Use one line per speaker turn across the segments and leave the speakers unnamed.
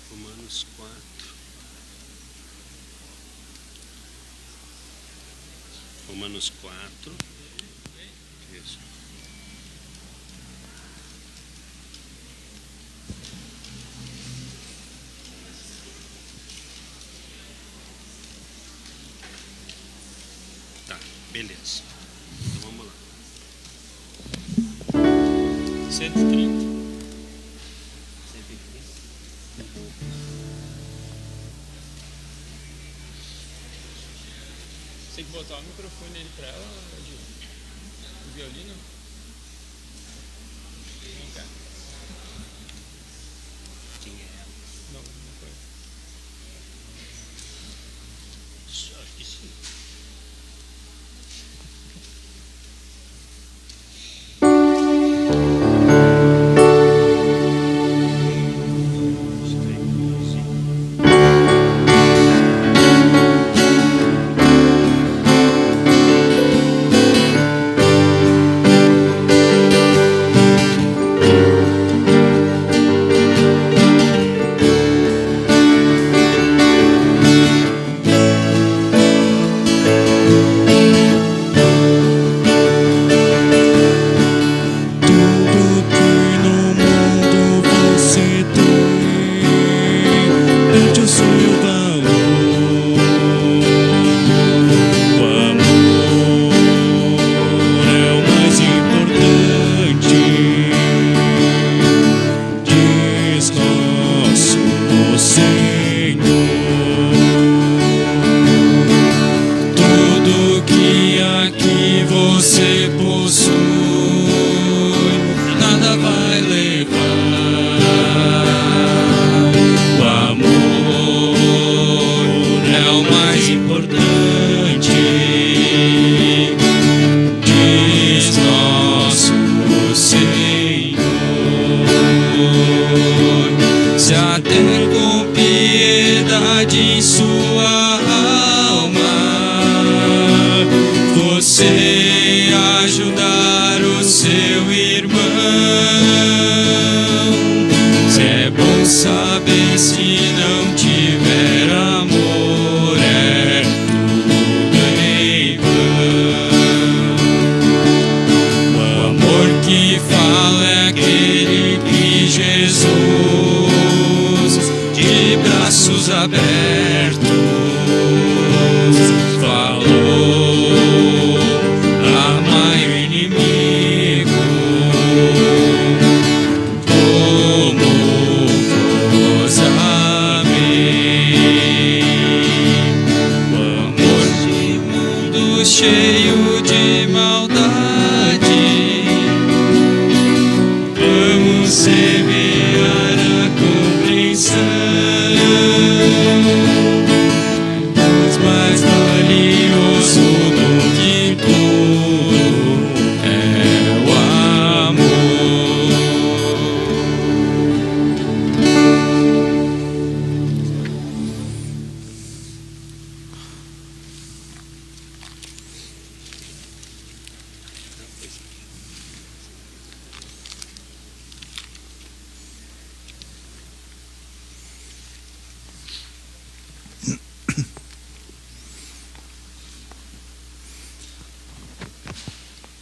Romanos 4. Romanos 4. Isso. Tá, beleza. Então vamos lá. 130.
Tem que botar o microfone ali pra ela, o violino. Vem cá.
Quem é ela?
Não foi.
Acho que sim.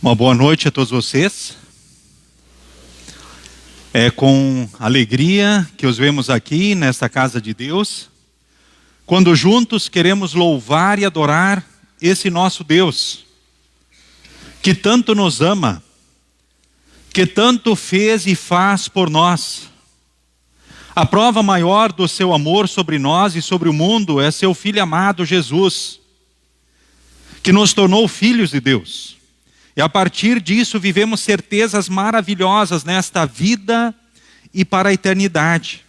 Uma boa noite a todos vocês. É com alegria que os vemos aqui nesta casa de Deus, quando juntos queremos louvar e adorar esse nosso Deus, que tanto nos ama, que tanto fez e faz por nós. A prova maior do seu amor sobre nós e sobre o mundo é seu Filho amado Jesus, que nos tornou filhos de Deus. E a partir disso vivemos certezas maravilhosas nesta vida e para a eternidade.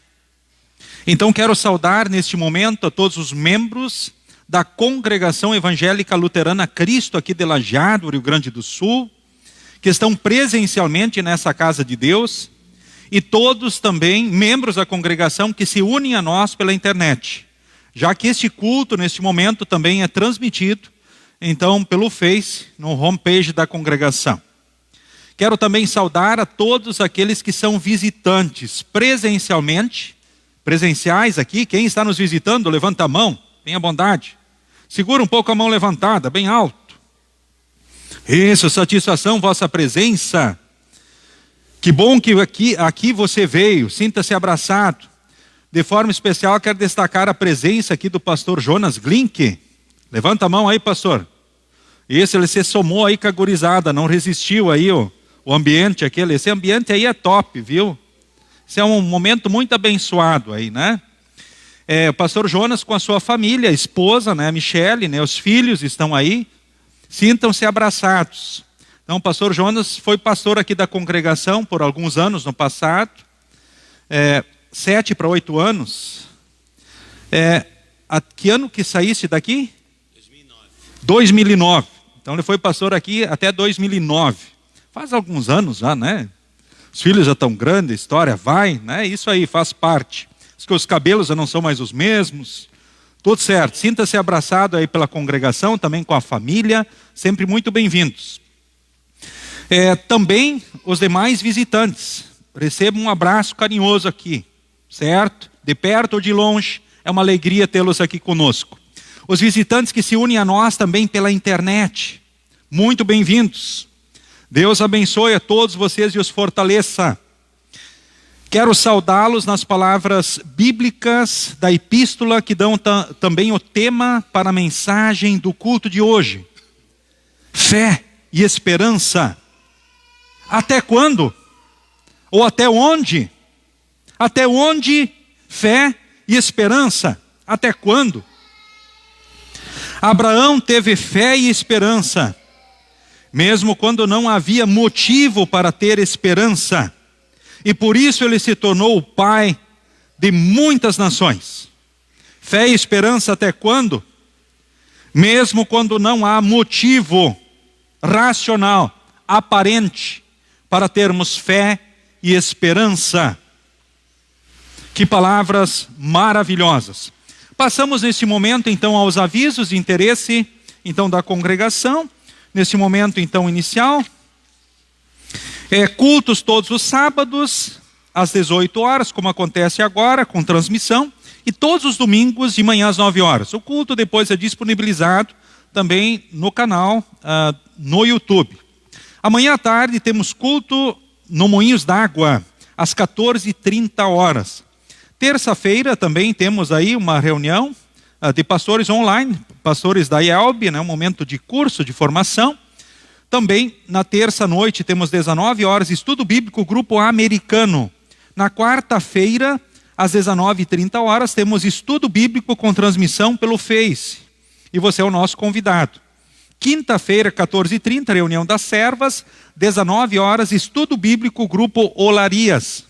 Então quero saudar neste momento a todos os membros da Congregação Evangélica Luterana Cristo aqui de Lajeado, Rio Grande do Sul, que estão presencialmente nessa casa de Deus, e todos também membros da congregação que se unem a nós pela internet, já que este culto neste momento também é transmitido então pelo Face, no homepage da congregação. Quero também saudar a todos aqueles que são visitantes presenciais aqui. Quem está nos visitando, levanta a mão, tenha bondade. Segura um pouco a mão levantada, bem alto. Isso, satisfação, vossa presença. Que bom que aqui você veio, sinta-se abraçado. De forma especial, quero destacar a presença aqui do pastor Jonas Glink. Levanta a mão aí, pastor. Isso, ele se somou aí com a gurizada, não resistiu aí o ambiente aquele. Esse ambiente aí é top, viu? Esse é um momento muito abençoado aí, né? O pastor Jonas com a sua família, a esposa, né, a Michele, né, os filhos estão aí. Sintam-se abraçados. Então, o pastor Jonas foi pastor aqui da congregação por alguns anos no passado. 7 para 8 anos. Que ano que saísse daqui? 2009. Então, ele foi pastor aqui até 2009. Faz alguns anos já, né? Os filhos já estão grandes, a história vai, né? Isso aí, faz parte. Os cabelos já não são mais os mesmos. Tudo certo. Sinta-se abraçado aí pela congregação, também com a família. Sempre muito bem-vindos. Também os demais visitantes. Recebam um abraço carinhoso aqui. Certo? De perto ou de longe. É uma alegria tê-los aqui conosco. Os visitantes que se unem a nós também pela internet. Muito bem-vindos. Deus abençoe a todos vocês e os fortaleça. Quero saudá-los nas palavras bíblicas da epístola que dão também o tema para a mensagem do culto de hoje. Fé e esperança. Até quando? Ou até onde? Até onde fé e esperança? Até quando? Abraão teve fé e esperança, mesmo quando não havia motivo para ter esperança. E por isso ele se tornou o pai de muitas nações. Fé e esperança até quando? Mesmo quando não há motivo racional, aparente, para termos fé e esperança. Que palavras maravilhosas. Passamos nesse momento então aos avisos de interesse então da congregação. Nesse momento então inicial. Cultos todos os sábados, às 18 horas, como acontece agora, com transmissão. E todos os domingos, de manhã às 9 horas. O culto depois é disponibilizado também no canal, no YouTube. Amanhã à tarde temos culto no Moinhos d'Água, às 14h30. Terça-feira também temos aí uma reunião de pastores online, pastores da IELB, né, um momento de curso, de formação. Também na terça-noite temos 19 horas, estudo bíblico, grupo americano. Na quarta-feira, às 19h30, temos estudo bíblico com transmissão pelo Face. E você é o nosso convidado. Quinta-feira, 14h30, reunião das servas. 19 horas, estudo bíblico, grupo Olarias.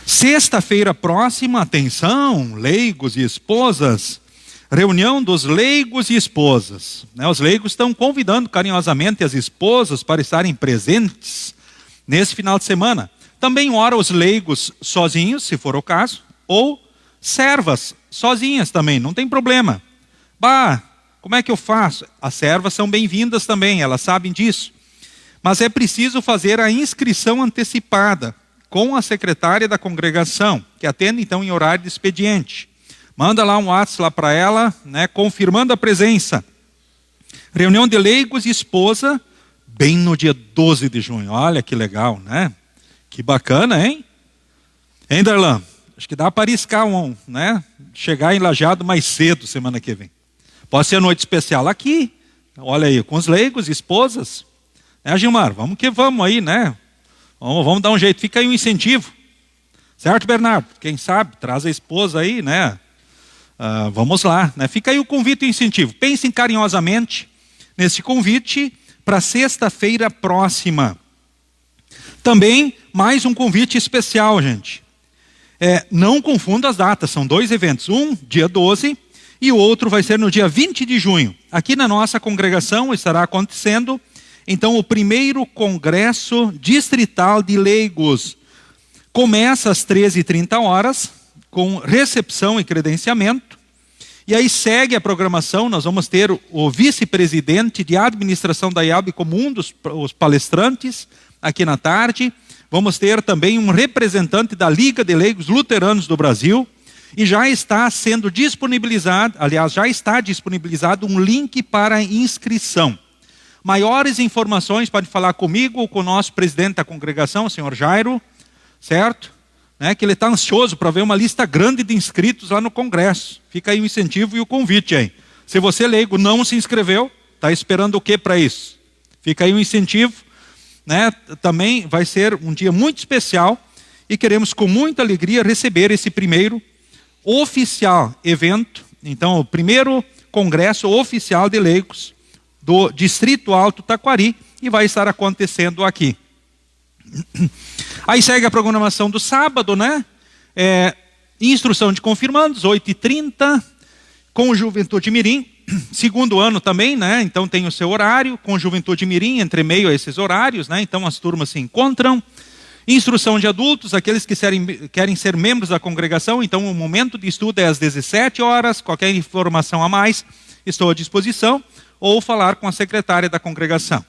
Sexta-feira próxima, atenção, leigos e esposas. Reunião dos leigos e esposas. Os leigos estão convidando carinhosamente as esposas para estarem presentes nesse final de semana. Também ora os leigos sozinhos, se for o caso, ou servas sozinhas também, não tem problema. Como é que eu faço? As servas são bem-vindas também, elas sabem disso. Mas é preciso fazer a inscrição antecipada com a secretária da congregação, que atende então em horário de expediente. Manda lá um WhatsApp lá para ela, né, confirmando a presença. Reunião de leigos e esposa, bem no dia 12 de junho. Olha que legal, né? Que bacana, hein? Hein, Darlan? Acho que dá para arriscar né? Chegar em Lajeado mais cedo semana que vem. Pode ser noite especial aqui. Olha aí, com os leigos e esposas. Gilmar? Vamos que vamos aí, né? Vamos dar um jeito. Fica aí um incentivo. Certo, Bernardo? Quem sabe, traz a esposa aí, né? Vamos lá, né? Fica aí o convite e o incentivo. Pensem carinhosamente nesse convite para sexta-feira próxima. Também mais um convite especial, gente. Não confunda as datas, são 2 eventos. Um, dia 12, e o outro vai ser no dia 20 de junho. Aqui na nossa congregação estará acontecendo, então, o primeiro congresso distrital de leigos. Começa às 13h30, com recepção e credenciamento. E aí segue a programação, nós vamos ter o vice-presidente de administração da IAB como um dos os palestrantes aqui na tarde. Vamos ter também um representante da Liga de Leigos Luteranos do Brasil. E já está sendo disponibilizado, aliás, já está disponibilizado um link para inscrição. Maiores informações pode falar comigo ou com o nosso presidente da congregação, o senhor Jairo, certo? Que ele está ansioso para ver uma lista grande de inscritos lá no congresso. Fica aí o incentivo e o convite aí. Se você, leigo, não se inscreveu, está esperando o que para isso? Fica aí o incentivo. Também vai ser um dia muito especial e queremos com muita alegria receber esse primeiro oficial evento. Então, o primeiro congresso oficial de leigos do Distrito Alto Taquari, e vai estar acontecendo aqui. Aí segue a programação do sábado, instrução de confirmandos, 8h30, com Juventude Mirim, segundo ano também, então tem o seu horário, com Juventude Mirim, entre meio a esses horários, então as turmas se encontram. Instrução de adultos, aqueles que querem ser membros da congregação, então o momento de estudo é às 17 horas, qualquer informação a mais, estou à disposição, ou falar com a secretária da congregação.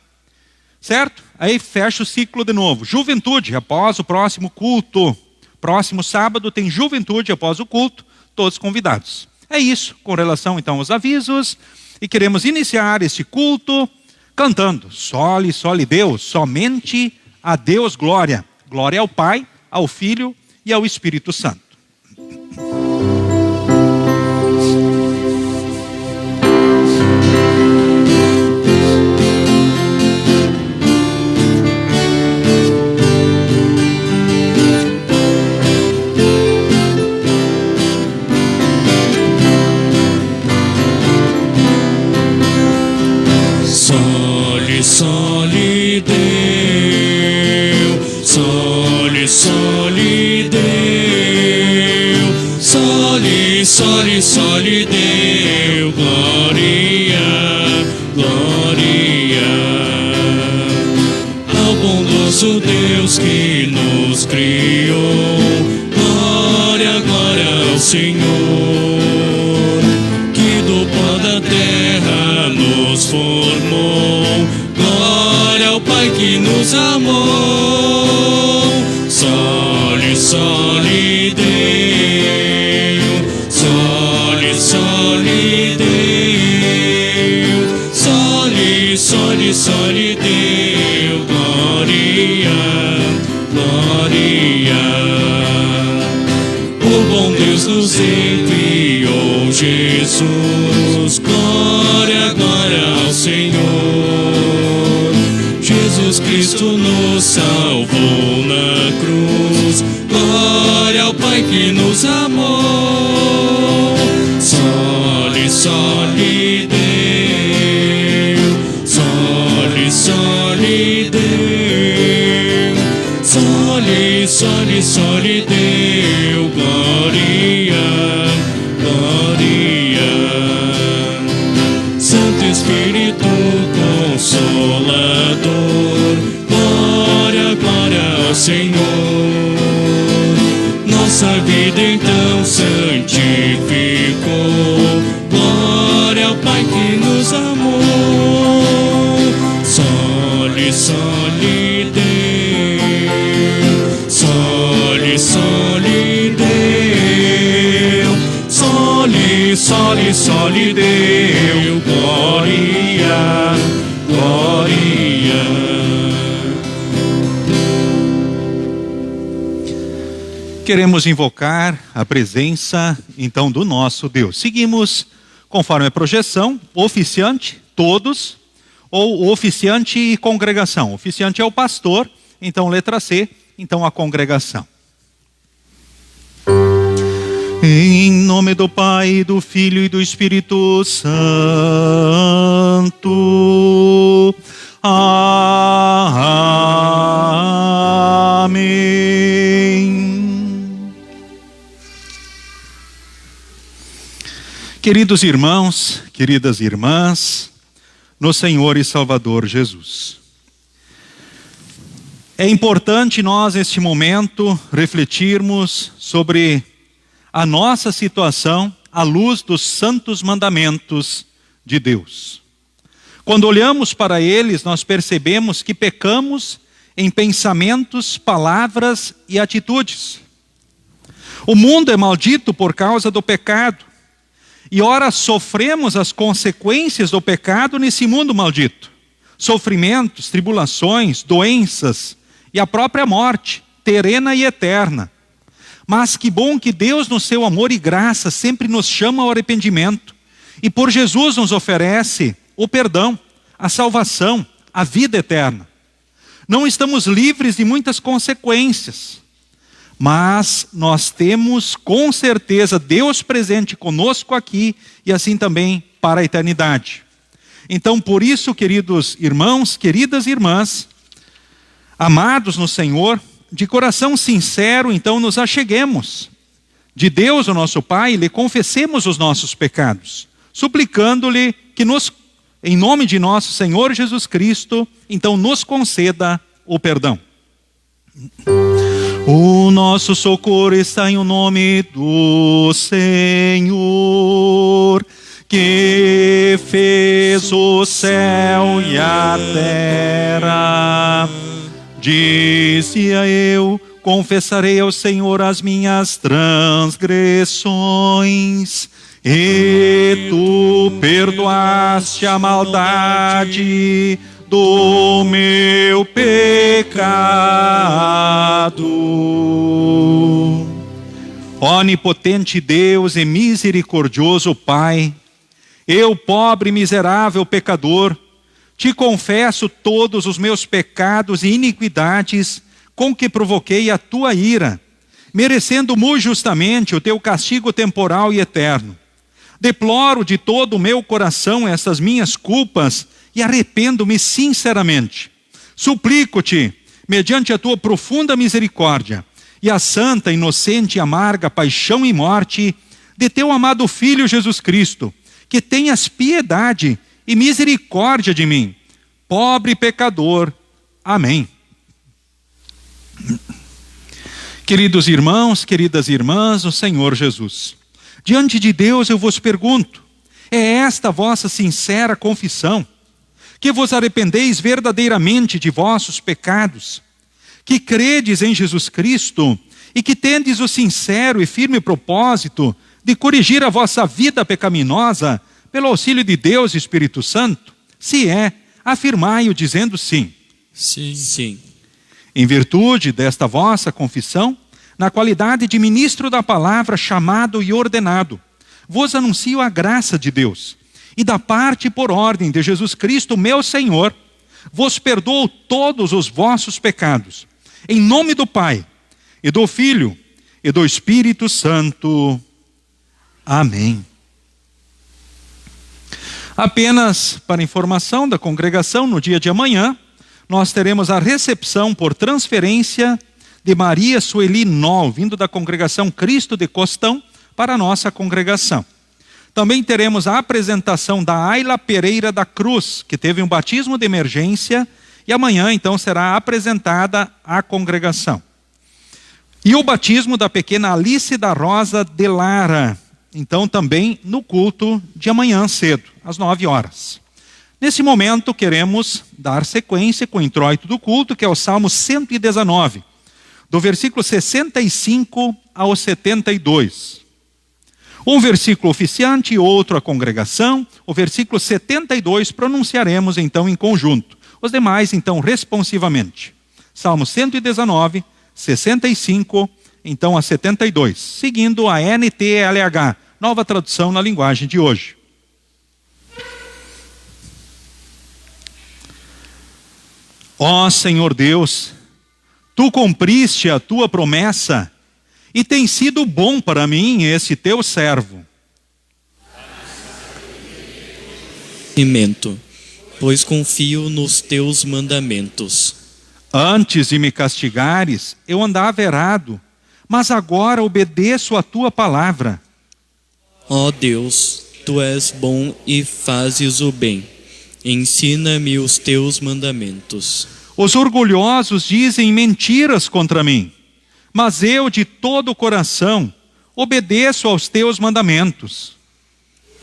Certo? Aí fecha o ciclo de novo. Juventude, após o próximo culto. Próximo sábado tem juventude após o culto, todos convidados. É isso, com relação então aos avisos, e queremos iniciar este culto cantando Soli, Soli Deus, somente a Deus glória. Glória ao Pai, ao Filho e ao Espírito Santo.
Soli, Soli Deus, Soli, Soli Deus, Soli, Soli, Soli Deus, glória, glória ao bondoso Deus que nos criou, glória, glória ao Senhor, que do pó da terra nos formou, glória ao Pai que nos amou. Soli, Soli Deus, Soli, Soli Deus, Soli, Soli, Soli Deus, glória, glória. O bom Deus nos enviou Jesus, glória, glória ao Senhor. Jesus Cristo nos salvou na cruz, glória ao Pai que nos amou. Soli, Soli Deus, Soli, Soli Deus, Soli, Soli, Soli Deus, glória, glória. Santo Espírito Consolador, glória, glória ao Senhor. Nossa vida então santificou, glória ao Pai que nos amou. Soli, Soli Deus, Soli, Soli Deus, Soli, Soli, Soli Deus, glória, glória.
Queremos invocar a presença, então, do nosso Deus. Seguimos, conforme a projeção, oficiante, todos, ou oficiante e congregação. Oficiante é o pastor, então letra C, então a congregação. Em nome do Pai, do Filho e do Espírito Santo. Amém. Queridos irmãos, queridas irmãs, no Senhor e Salvador Jesus. É importante nós, neste momento, refletirmos sobre a nossa situação à luz dos santos mandamentos de Deus. Quando olhamos para eles, nós percebemos que pecamos em pensamentos, palavras e atitudes. O mundo é maldito por causa do pecado. E ora sofremos as consequências do pecado nesse mundo maldito. Sofrimentos, tribulações, doenças e a própria morte, terrena e eterna. Mas que bom que Deus, no seu amor e graça, sempre nos chama ao arrependimento. E por Jesus nos oferece o perdão, a salvação, a vida eterna. Não estamos livres de muitas consequências, mas nós temos com certeza Deus presente conosco aqui e assim também para a eternidade. Então, por isso, queridos irmãos, queridas irmãs, amados no Senhor, de coração sincero, então nos acheguemos de Deus, o nosso Pai, e lhe confessemos os nossos pecados, suplicando-lhe que em nome de nosso Senhor Jesus Cristo, então nos conceda o perdão. O nosso socorro está em o nome do Senhor, que fez o céu e a terra. Dizia eu, confessarei ao Senhor as minhas transgressões, e tu perdoaste a maldade do meu pecado. Onipotente Deus e misericordioso Pai, eu, pobre e miserável pecador, te confesso todos os meus pecados e iniquidades com que provoquei a tua ira, merecendo muito justamente o teu castigo temporal e eterno. Deploro de todo o meu coração essas minhas culpas e arrependo-me sinceramente. Suplico-te, mediante a tua profunda misericórdia e a santa, inocente e amarga paixão e morte de teu amado Filho Jesus Cristo, que tenhas piedade e misericórdia de mim, pobre pecador. Amém. Queridos irmãos, queridas irmãs, o Senhor Jesus, diante de Deus eu vos pergunto, é esta a vossa sincera confissão, que vos arrependeis verdadeiramente de vossos pecados, que credes em Jesus Cristo e que tendes o sincero e firme propósito de corrigir a vossa vida pecaminosa pelo auxílio de Deus e Espírito Santo? Se é, afirmai-o dizendo sim.
Sim. Sim.
Em virtude desta vossa confissão, na qualidade de ministro da palavra chamado e ordenado, vos anuncio a graça de Deus, e da parte por ordem de Jesus Cristo, meu Senhor, vos perdoo todos os vossos pecados, em nome do Pai, e do Filho, e do Espírito Santo. Amém. Apenas para informação da congregação, no dia de amanhã, nós teremos a recepção por transferência de Maria Sueli Nol, vindo da congregação Cristo de Costão, para a nossa congregação. Também teremos a apresentação da Ayla Pereira da Cruz, que teve um batismo de emergência, e amanhã então será apresentada à congregação. E o batismo da pequena Alice da Rosa de Lara, então também no culto de amanhã cedo, às 9 horas. Nesse momento queremos dar sequência com o introito do culto, que é o Salmo 119, do versículo 65 ao 72. Um versículo oficiante e outro a congregação. O versículo 72 pronunciaremos então em conjunto. Os demais então responsivamente. Salmo 119, 65, então a 72. Seguindo a NTLH, nova tradução na linguagem de hoje. Ó Senhor Deus, tu cumpriste a tua promessa e tem sido bom para mim esse teu servo.
Pois confio nos teus mandamentos.
Antes de me castigares, eu andava errado, mas agora obedeço a tua palavra.
Ó Deus, tu és bom e fazes o bem. Ensina-me os teus mandamentos.
Os orgulhosos dizem mentiras contra mim, mas eu de todo o coração obedeço aos teus mandamentos.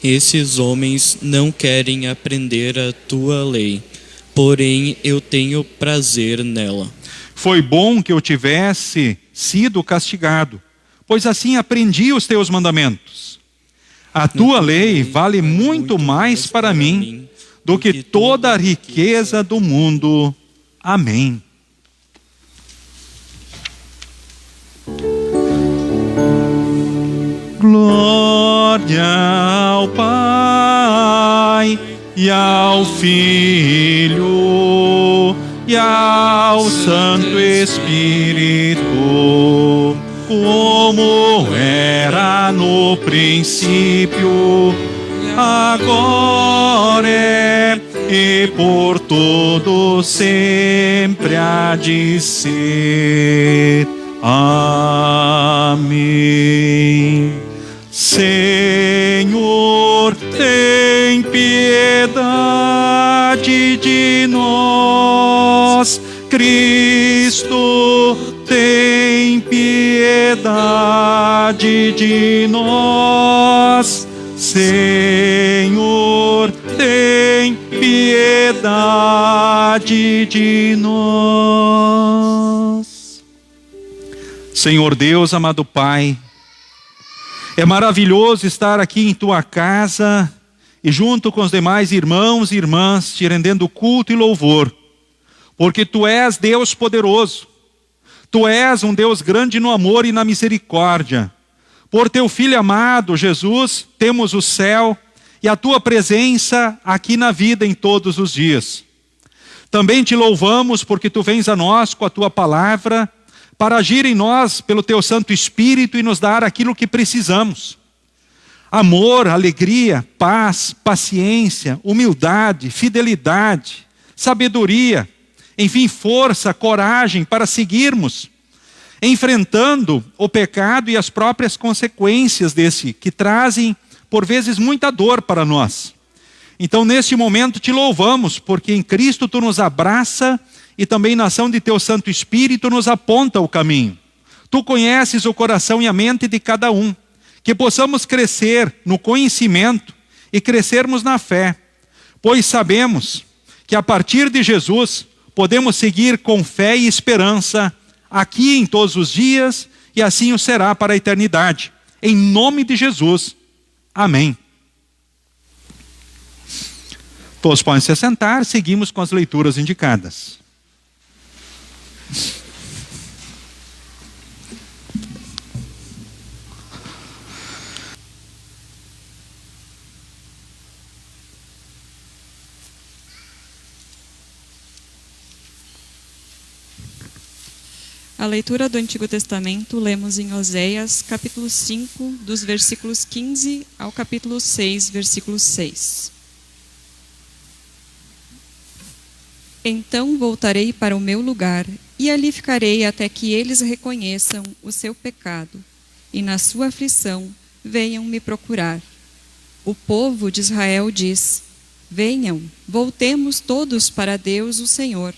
Esses homens não querem aprender a tua lei, porém eu tenho prazer nela.
Foi bom que eu tivesse sido castigado, pois assim aprendi os teus mandamentos. A tua lei vale muito mais para mim do que toda a riqueza do mundo. Amém. Glória ao Pai e ao Filho e ao Santo Espírito, como era no princípio, agora é e por todo sempre há de ser. Amém. Senhor, tem piedade de nós. Cristo, tem piedade de nós. Senhor, tem piedade de nós. Senhor Deus, amado Pai, é maravilhoso estar aqui em tua casa e junto com os demais irmãos e irmãs te rendendo culto e louvor, porque tu és Deus poderoso, tu és um Deus grande no amor e na misericórdia. Por teu Filho amado, Jesus, temos o céu e a tua presença aqui na vida em todos os dias. Também te louvamos porque tu vens a nós com a tua palavra, para agir em nós pelo teu Santo Espírito e nos dar aquilo que precisamos. Amor, alegria, paz, paciência, humildade, fidelidade, sabedoria, enfim, força, coragem para seguirmos, enfrentando o pecado e as próprias consequências desse, que trazem, por vezes, muita dor para nós. Então, neste momento, te louvamos, porque em Cristo tu nos abraça e também na ação de teu Santo Espírito nos aponta o caminho. Tu conheces o coração e a mente de cada um, que possamos crescer no conhecimento e crescermos na fé, pois sabemos que a partir de Jesus podemos seguir com fé e esperança aqui em todos os dias e assim o será para a eternidade. Em nome de Jesus. Amém. Todos podem se assentar, seguimos com as leituras indicadas.
A leitura do Antigo Testamento lemos em Oséias, capítulo 5, dos versículos 15 ao capítulo 6, versículo 6. Então voltarei para o meu lugar, e ali ficarei até que eles reconheçam o seu pecado, e na sua aflição venham me procurar. O povo de Israel diz: venham, voltemos todos para Deus o Senhor.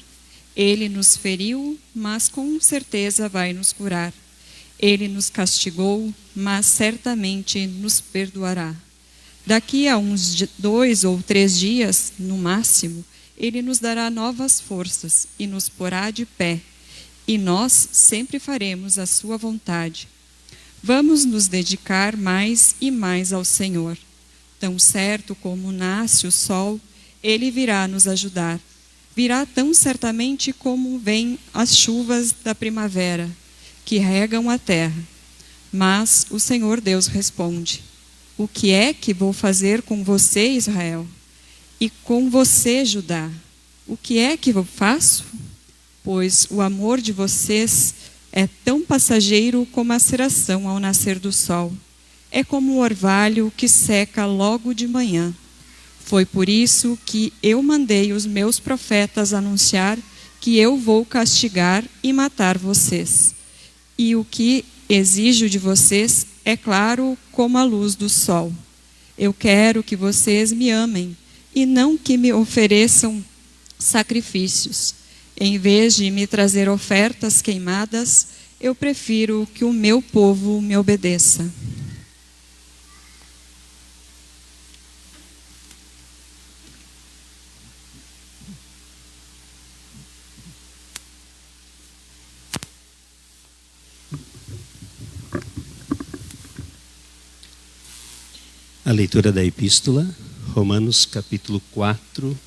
Ele nos feriu, mas com certeza vai nos curar. Ele nos castigou, mas certamente nos perdoará. Daqui a uns 2 ou 3 dias, no máximo, Ele nos dará novas forças e nos porá de pé, e nós sempre faremos a sua vontade. Vamos nos dedicar mais e mais ao Senhor. Tão certo como nasce o sol, Ele virá nos ajudar. Virá tão certamente como vêm as chuvas da primavera, que regam a terra. Mas o Senhor Deus responde: o que é que vou fazer com você, Israel? E com você, Judá? O que é que eu faço? Pois o amor de vocês é tão passageiro como a cerração ao nascer do sol. É como o orvalho que seca logo de manhã. Foi por isso que eu mandei os meus profetas anunciar que eu vou castigar e matar vocês. E o que exijo de vocês é claro como a luz do sol. Eu quero que vocês me amem e não que me ofereçam sacrifícios. Em vez de me trazer ofertas queimadas, eu prefiro que o meu povo me obedeça.
A leitura da epístola, Romanos capítulo 4,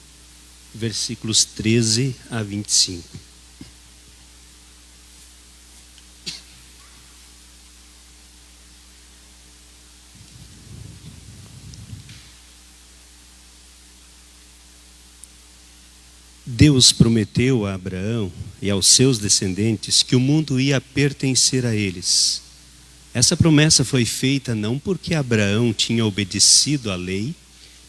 versículos 13 a 25. Deus prometeu a Abraão e aos seus descendentes que o mundo ia pertencer a eles. Essa promessa foi feita não porque Abraão tinha obedecido à lei,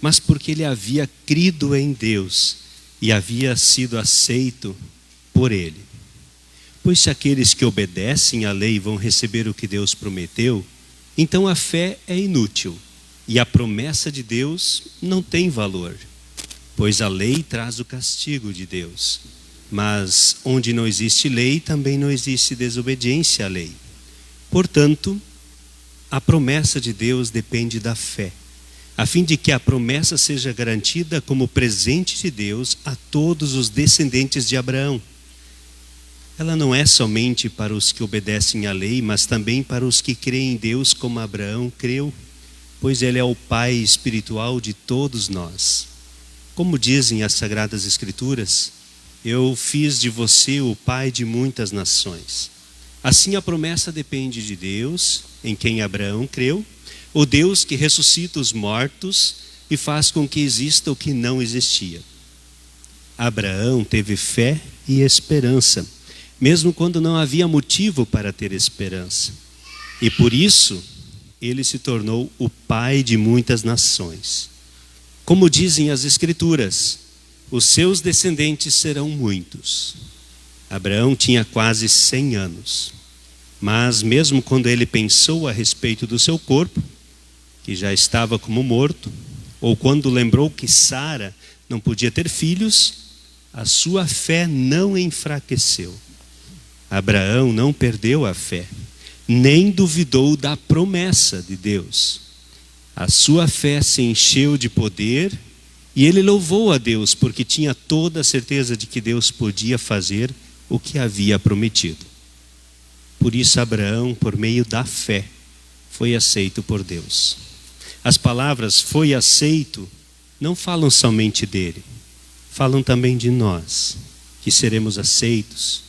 mas porque ele havia crido em Deus e havia sido aceito por ele. Pois se aqueles que obedecem à lei vão receber o que Deus prometeu, então a fé é inútil e a promessa de Deus não tem valor, pois a lei traz o castigo de Deus. Mas onde não existe lei, também não existe desobediência à lei. Portanto, a promessa de Deus depende da fé, a fim de que a promessa seja garantida como presente de Deus a todos os descendentes de Abraão. Ela não é somente para os que obedecem à lei, mas também para os que creem em Deus como Abraão creu, pois ele é o pai espiritual de todos nós. Como dizem as Sagradas Escrituras, eu fiz de você o pai de muitas nações. Assim a promessa depende de Deus, em quem Abraão creu, o Deus que ressuscita os mortos e faz com que exista o que não existia. Abraão teve fé e esperança, mesmo quando não havia motivo para ter esperança. E por isso, ele se tornou o pai de muitas nações. Como dizem as Escrituras, os seus descendentes serão muitos. Abraão tinha quase 100 anos, mas mesmo quando ele pensou a respeito do seu corpo, que já estava como morto, ou quando lembrou que Sara não podia ter filhos, a sua fé não enfraqueceu. Abraão não perdeu a fé, nem duvidou da promessa de Deus. A sua fé se encheu de poder e ele louvou a Deus porque tinha toda a certeza de que Deus podia fazer o que havia prometido. Por isso Abraão, por meio da fé, foi aceito por Deus. As palavras "foi aceito" não falam somente dele, falam também de nós, que seremos aceitos,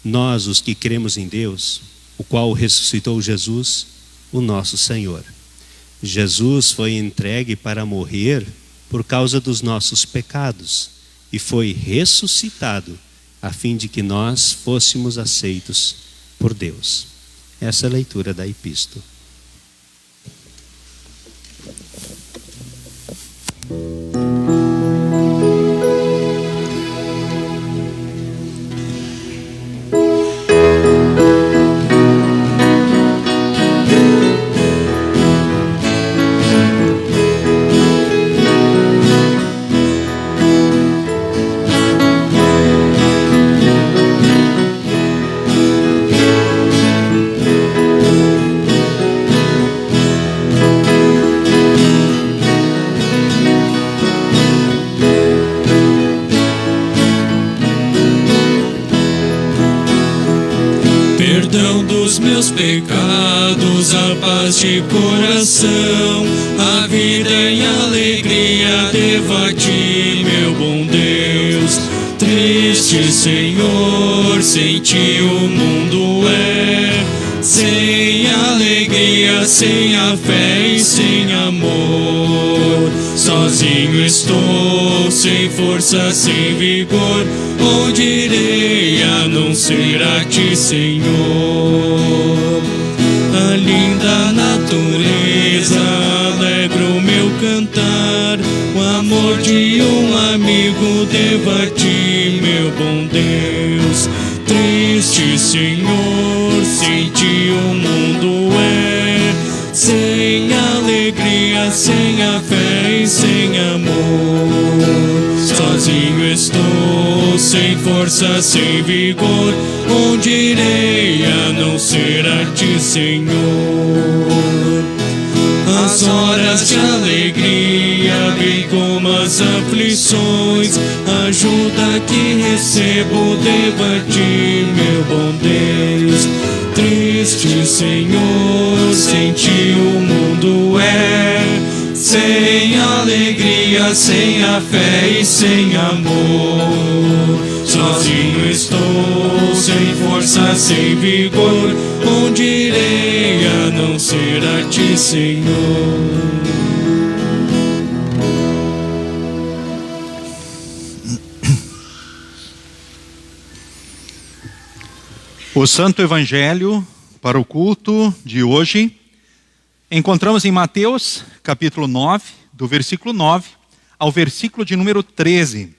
nós os que cremos em Deus, o qual ressuscitou Jesus, o nosso Senhor. Jesus foi entregue para morrer por causa dos nossos pecados e foi ressuscitado a fim de que nós fôssemos aceitos por Deus. Essa é a leitura da epístola.
Perdão dos meus pecados, a paz de coração, a vida em alegria devo a ti, meu bom Deus. Triste, Senhor, sem ti o mundo é sem alegria, sem a fé e sem amor. Sozinho estou, sem força, sem vigor. Onde irei a não ser a ti, Senhor? A linda natureza alegra o meu cantar. O amor de um amigo devo a ti, meu bom Deus. Triste, Senhor, sem ti o mundo é sem alegria, sem a fé e sem amor. Sozinho estou, sem força, sem vigor, onde irei a não ser a ti, Senhor? As horas de alegria, bem como as aflições, ajuda que recebo, devo a ti, meu bom Deus. Triste, Senhor, sem ti o mundo é sem alegria, sem a fé e sem amor. Sozinho estou, sem força, sem vigor, onde irei a não ser a ti, Senhor?
O Santo Evangelho para o culto de hoje encontramos em Mateus, capítulo 9, do versículo 9 ao versículo de número 13,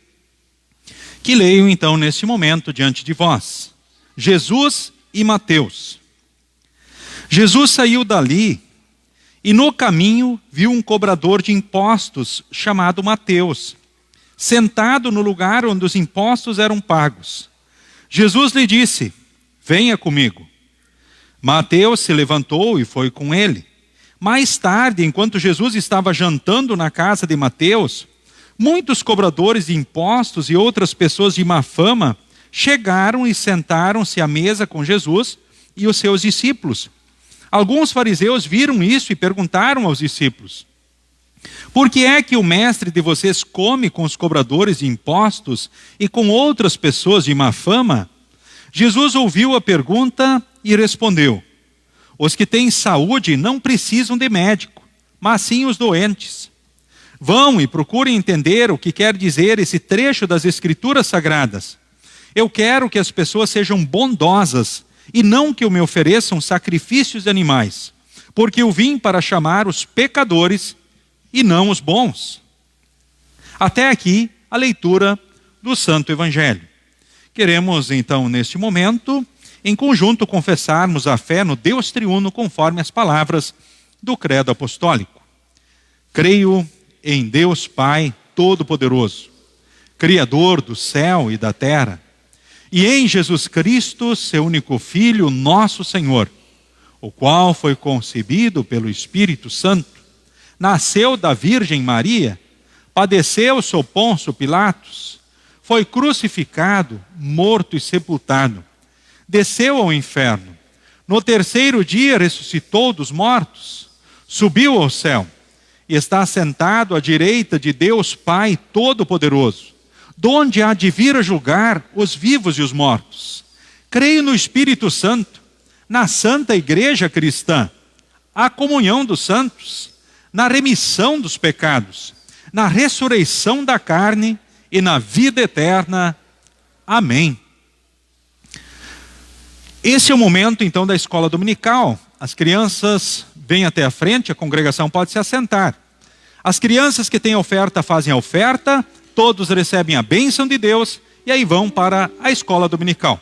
que leio então neste momento diante de vós. Jesus e Mateus. Jesus saiu dali e no caminho viu um cobrador de impostos chamado Mateus, sentado no lugar onde os impostos eram pagos. Jesus lhe disse: venha comigo. Mateus se levantou e foi com ele. Mais tarde, enquanto Jesus estava jantando na casa de Mateus, muitos cobradores de impostos e outras pessoas de má fama chegaram e sentaram-se à mesa com Jesus e os seus discípulos. Alguns fariseus viram isso e perguntaram aos discípulos: por que é que o mestre de vocês come com os cobradores de impostos e com outras pessoas de má fama? Jesus ouviu a pergunta e respondeu: os que têm saúde não precisam de médico, mas sim os doentes. Vão e procurem entender o que quer dizer esse trecho das Escrituras Sagradas. Eu quero que as pessoas sejam bondosas e não que me ofereçam sacrifícios de animais, porque eu vim para chamar os pecadores e não os bons. Até aqui a leitura do Santo Evangelho. Queremos então neste momento, em conjunto, confessarmos a fé no Deus triuno conforme as palavras do Credo Apostólico. Creio em Deus Pai Todo-Poderoso, Criador do céu e da terra, e em Jesus Cristo, seu único Filho, nosso Senhor, o qual foi concebido pelo Espírito Santo, nasceu da Virgem Maria, padeceu sob Pôncio Pilatos, foi crucificado, morto e sepultado, desceu ao inferno, no terceiro dia ressuscitou dos mortos, subiu ao céu, e está sentado à direita de Deus Pai Todo-Poderoso, donde há de vir a julgar os vivos e os mortos. Creio no Espírito Santo, na Santa Igreja Cristã, a comunhão dos santos, na remissão dos pecados, na ressurreição da carne e na vida eterna. Amém. Esse é o momento então da escola dominical. As crianças vêm até a frente, a congregação pode se assentar. As crianças que têm oferta fazem a oferta, todos recebem a bênção de Deus e aí vão para a escola dominical.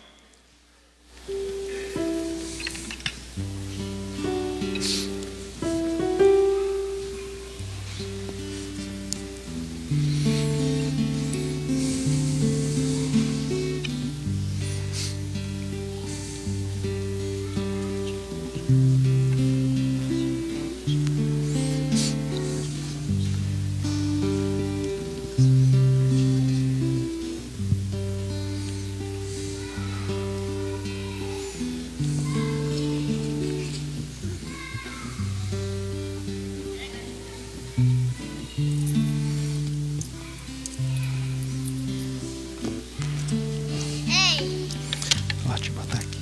Ótimo, tá aqui.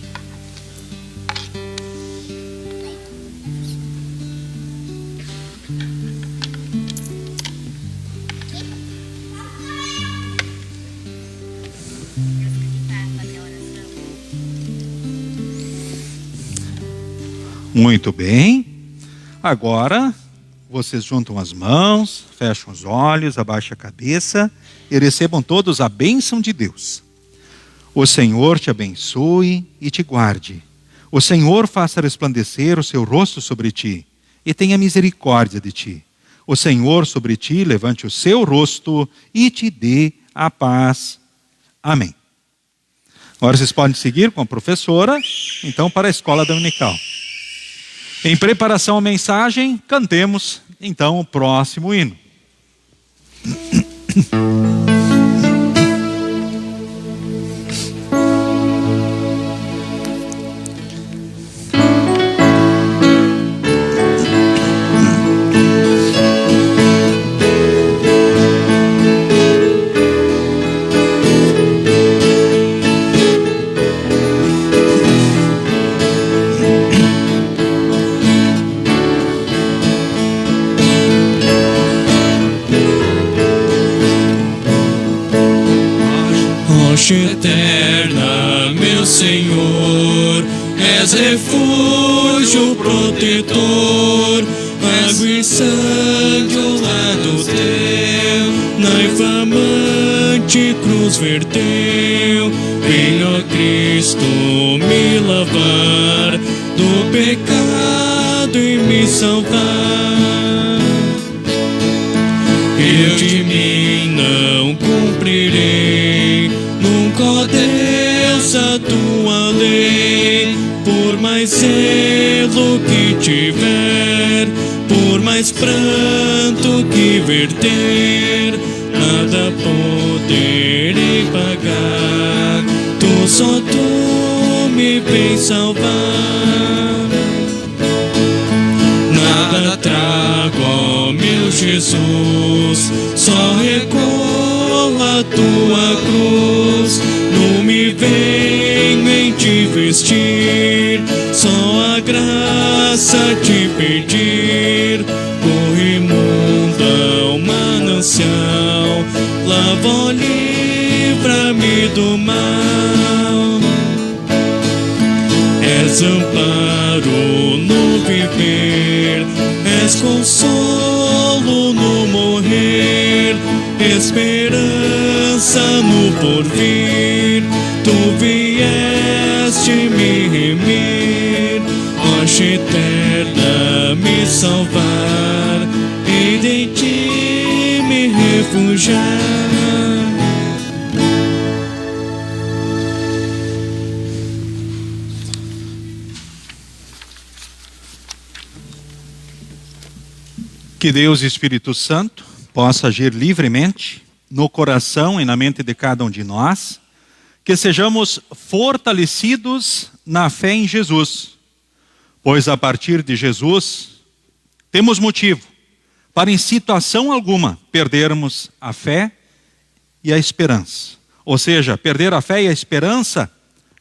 Muito bem. Agora vocês juntam as mãos, fecham os olhos, abaixam a cabeça e recebam todos a bênção de Deus. O Senhor te abençoe e te guarde. O Senhor faça resplandecer o seu rosto sobre ti e tenha misericórdia de ti. O Senhor sobre ti levante o seu rosto e te dê a paz. Amém. Agora vocês podem seguir com a professora, então, para a escola dominical. Em preparação à mensagem, cantemos, então, o próximo hino.
Rocha eterna, meu Senhor, és refúgio protetor, água e sangue ao lado teu, na inflamante cruz verteu. Vem, ó Cristo, me lavar do pecado e me salvar. Eu de mim não cumprirei nunca, ó Deus, a tua lei. Por mais zelo que tiver, por mais pranto que verter, nada poderei pagar. Tu, só tu me vens salvar. Nada trago, ó meu Jesus, só recorro à tua cruz. Não me venho em te vestir, só a graça te pedir. Corre imunda o manancial, lava, ó, livra-me do mal. És amparo no viver, és consolo no morrer, esperança no porvir. Tu vieste me remir, rocha eterna me salvar, e de ti me refugiar.
Que Deus e Espírito Santo possa agir livremente no coração e na mente de cada um de nós, que sejamos fortalecidos na fé em Jesus, pois a partir de Jesus temos motivo para em situação alguma perdermos a fé e a esperança. Ou seja, perder a fé e a esperança,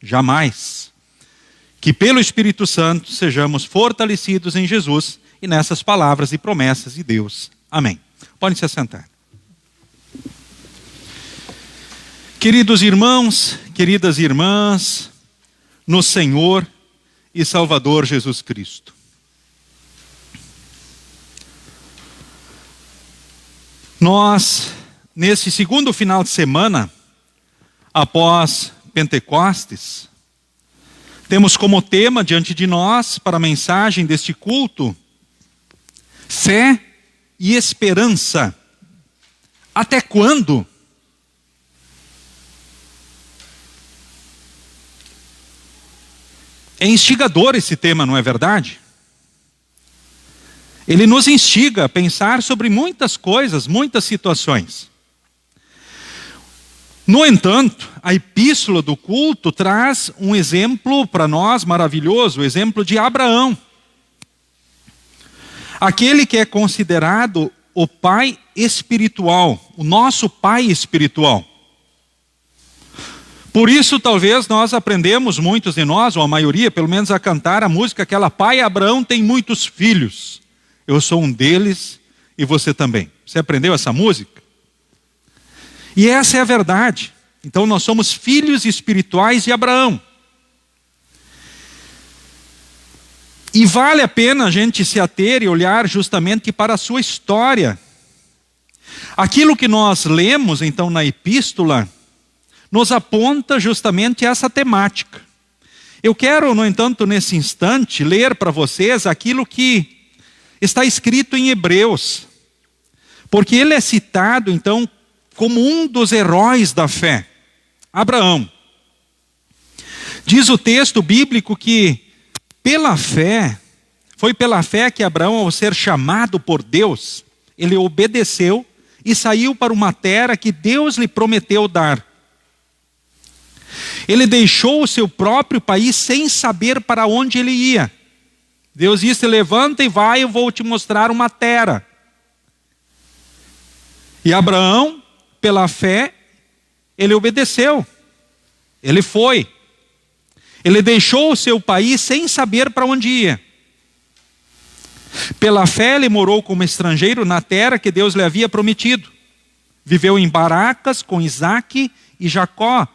jamais. Que pelo Espírito Santo sejamos fortalecidos em Jesus e nessas palavras e promessas de Deus. Amém. Podem se assentar. Queridos irmãos, queridas irmãs, no Senhor e Salvador Jesus Cristo. Nós, nesse segundo final de semana, após Pentecostes, temos como tema diante de nós, para a mensagem deste culto, fé e esperança. Até quando? É instigador esse tema, não é verdade? Ele nos instiga a pensar sobre muitas coisas, muitas situações. No entanto, a epístola do culto traz um exemplo para nós maravilhoso, o exemplo de Abraão. Aquele que é considerado o pai espiritual, o nosso pai espiritual. Por isso, talvez nós aprendemos, muitos de nós, ou a maioria, pelo menos, a cantar a música, aquela: Pai Abraão tem muitos filhos. Eu sou um deles e você também. Você aprendeu essa música? E essa é a verdade. Então nós somos filhos espirituais de Abraão. E vale a pena a gente se ater e olhar justamente para a sua história. Aquilo que nós lemos então na epístola nos aponta justamente essa temática. Eu quero, no entanto, nesse instante, ler para vocês aquilo que está escrito em Hebreus, porque ele é citado então como um dos heróis da fé, Abraão. Diz o texto bíblico que foi pela fé que Abraão, ao ser chamado por Deus, ele obedeceu e saiu para uma terra que Deus lhe prometeu dar. Ele deixou o seu próprio país sem saber para onde ele ia. Deus disse: levanta e vai, eu vou te mostrar uma terra. E Abraão, pela fé, ele obedeceu. Ele foi. Ele deixou o seu país sem saber para onde ia. Pela fé ele morou como estrangeiro na terra que Deus lhe havia prometido. Viveu em barracas com Isaque e Jacó,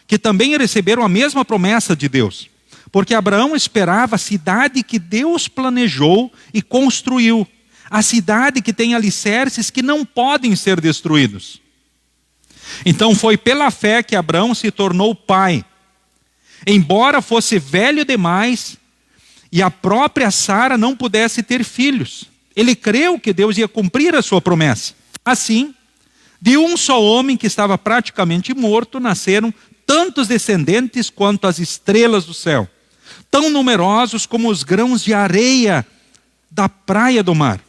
que também receberam a mesma promessa de Deus. Porque Abraão esperava a cidade que Deus planejou e construiu. A cidade que tem alicerces que não podem ser destruídos. Então foi pela fé que Abraão se tornou pai. Embora fosse velho demais e a própria Sara não pudesse ter filhos. Ele creu que Deus ia cumprir a sua promessa. Assim, de um só homem que estava praticamente morto, nasceram tantos descendentes quanto as estrelas do céu, tão numerosos como os grãos de areia da praia do mar.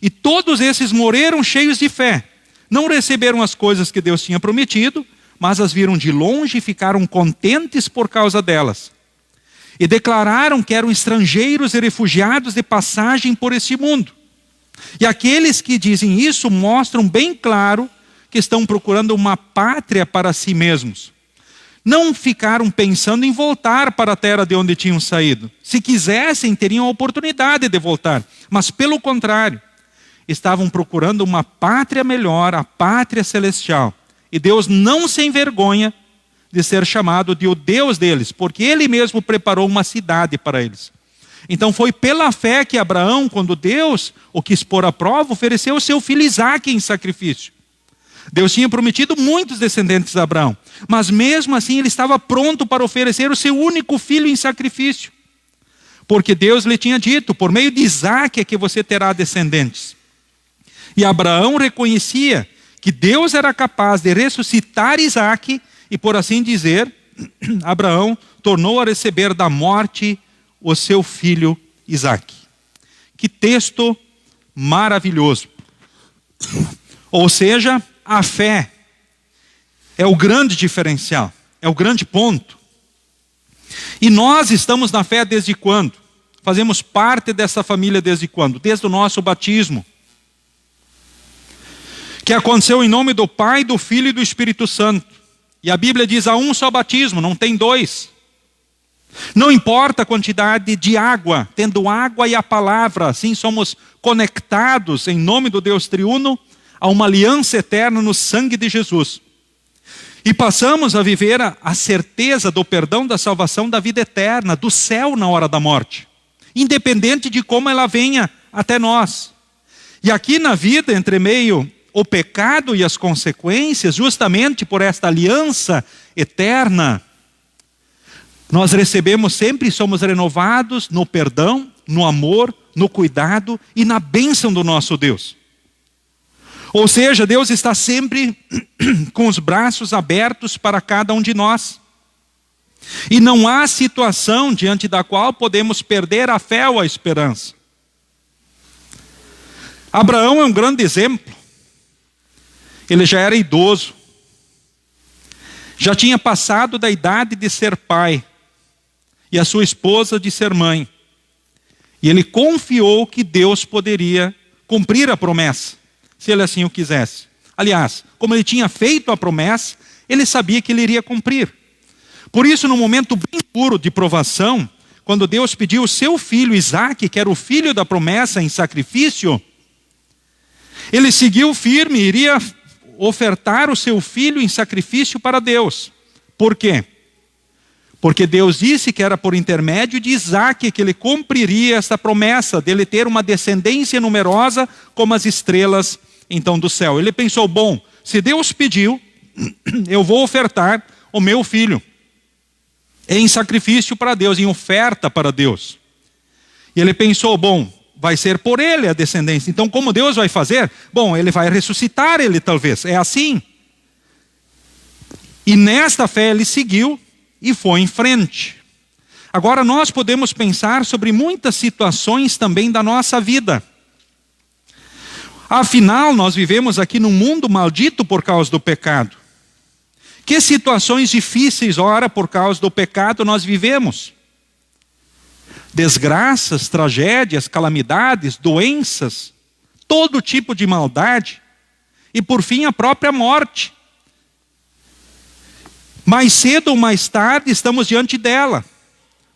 E todos esses morreram cheios de fé. Não receberam as coisas que Deus tinha prometido, mas as viram de longe e ficaram contentes por causa delas. E declararam que eram estrangeiros e refugiados de passagem por este mundo. E aqueles que dizem isso mostram bem claro que estão procurando uma pátria para si mesmos. Não ficaram pensando em voltar para a terra de onde tinham saído. Se quisessem, teriam a oportunidade de voltar. Mas pelo contrário, estavam procurando uma pátria melhor, a pátria celestial. E Deus não se envergonha de ser chamado de o Deus deles, porque Ele mesmo preparou uma cidade para eles. Então foi pela fé que Abraão, quando Deus o quis pôr à prova, ofereceu o seu filho Isaque em sacrifício. Deus tinha prometido muitos descendentes a Abraão, mas mesmo assim ele estava pronto para oferecer o seu único filho em sacrifício. Porque Deus lhe tinha dito: por meio de Isaque é que você terá descendentes. E Abraão reconhecia que Deus era capaz de ressuscitar Isaque e, por assim dizer, Abraão tornou a receber da morte o seu filho Isaque. Que texto maravilhoso. Ou seja, a fé é o grande diferencial, é o grande ponto. E nós estamos na fé desde quando? Fazemos parte dessa família desde quando? Desde o nosso batismo. Que aconteceu em nome do Pai, do Filho e do Espírito Santo. E a Bíblia diz: há um só batismo, não tem dois. Não importa a quantidade de água, tendo água e a palavra, assim somos conectados em nome do Deus triuno a uma aliança eterna no sangue de Jesus. E passamos a viver a certeza do perdão, da salvação, da vida eterna, do céu na hora da morte, independente de como ela venha até nós. E aqui na vida, entre meio o pecado e as consequências, justamente por esta aliança eterna, nós recebemos sempre e somos renovados no perdão, no amor, no cuidado e na bênção do nosso Deus. Ou seja, Deus está sempre com os braços abertos para cada um de nós. E não há situação diante da qual podemos perder a fé ou a esperança. Abraão é um grande exemplo. Ele já era idoso. Já tinha passado da idade de ser pai. E a sua esposa de ser mãe. E ele confiou que Deus poderia cumprir a promessa, se ele assim o quisesse. Aliás, como ele tinha feito a promessa, ele sabia que ele iria cumprir. Por isso, no momento bem duro de provação, quando Deus pediu o seu filho Isaque, que era o filho da promessa em sacrifício, ele seguiu firme e iria ofertar o seu filho em sacrifício para Deus. Por quê? Porque Deus disse que era por intermédio de Isaque que ele cumpriria essa promessa dele ter uma descendência numerosa como as estrelas então do céu. Ele pensou: bom, se Deus pediu, eu vou ofertar o meu filho em sacrifício para Deus, em oferta para Deus. E ele pensou: bom, vai ser por ele a descendência. Então como Deus vai fazer? Bom, ele vai ressuscitar ele talvez. É assim. E nesta fé ele seguiu e foi em frente. Agora nós podemos pensar sobre muitas situações também da nossa vida. Afinal, nós vivemos aqui num mundo maldito por causa do pecado. Que situações difíceis, ora, por causa do pecado nós vivemos? Desgraças, tragédias, calamidades, doenças, todo tipo de maldade. E por fim, a própria morte. Mais cedo ou mais tarde estamos diante dela.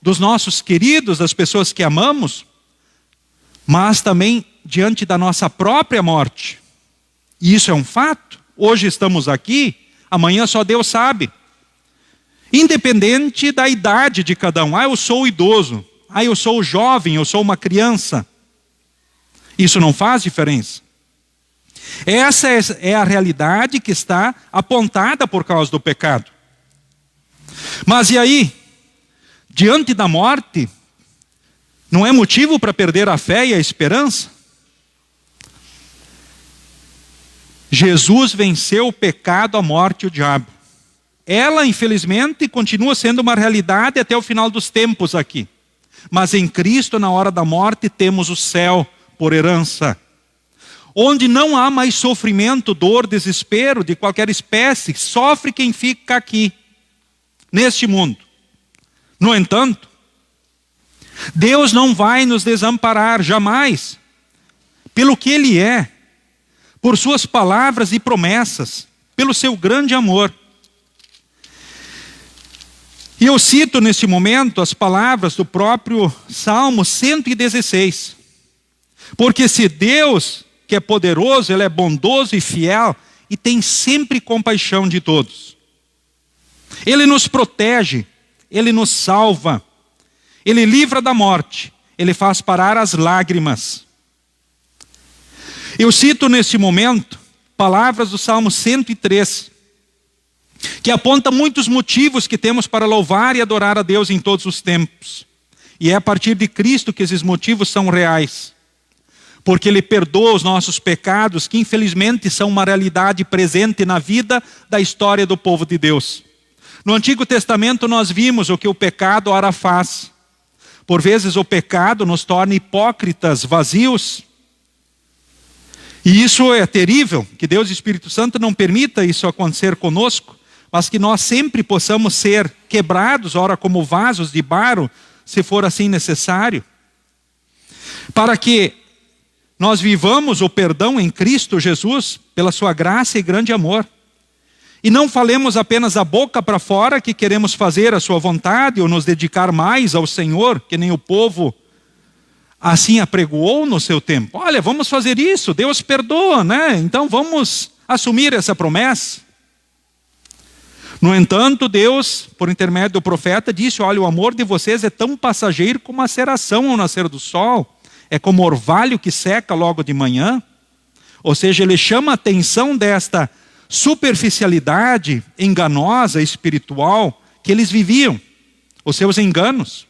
Dos nossos queridos, das pessoas que amamos, mas também diante da nossa própria morte. E isso é um fato. Hoje estamos aqui, amanhã só Deus sabe. Independente da idade de cada um. Eu sou idoso. Eu sou jovem, eu sou uma criança. Isso não faz diferença. Essa é a realidade que está apontada por causa do pecado. Mas e aí? Diante da morte, não é motivo para perder a fé e a esperança? Jesus venceu o pecado, a morte e o diabo. Ela, infelizmente, continua sendo uma realidade até o final dos tempos aqui. Mas em Cristo, na hora da morte, temos o céu por herança. Onde não há mais sofrimento, dor, desespero de qualquer espécie. Sofre quem fica aqui, neste mundo. No entanto, Deus não vai nos desamparar jamais, pelo que Ele é, por suas palavras e promessas, pelo seu grande amor. E eu cito nesse momento as palavras do próprio Salmo 116. Porque se Deus, que é poderoso, Ele é bondoso e fiel, e tem sempre compaixão de todos. Ele nos protege, Ele nos salva, Ele livra da morte, Ele faz parar as lágrimas. Eu cito nesse momento palavras do Salmo 103, que aponta muitos motivos que temos para louvar e adorar a Deus em todos os tempos. E é a partir de Cristo que esses motivos são reais. Porque Ele perdoa os nossos pecados, que infelizmente são uma realidade presente na vida da história do povo de Deus. No Antigo Testamento nós vimos o que o pecado ora faz. Por vezes o pecado nos torna hipócritas, vazios. E isso é terrível, que Deus e o Espírito Santo não permita isso acontecer conosco, mas que nós sempre possamos ser quebrados, ora como vasos de barro, se for assim necessário. Para que nós vivamos o perdão em Cristo Jesus, pela sua graça e grande amor. E não falemos apenas a boca para fora que queremos fazer a sua vontade ou nos dedicar mais ao Senhor, que nem o povo assim apregoou no seu tempo. Olha, vamos fazer isso, Deus perdoa, né? Então vamos assumir essa promessa. No entanto, Deus, por intermédio do profeta, disse: olha, o amor de vocês é tão passageiro como a seração ao nascer do sol. É como orvalho que seca logo de manhã. Ou seja, ele chama a atenção desta superficialidade enganosa, espiritual, que eles viviam, os seus enganos.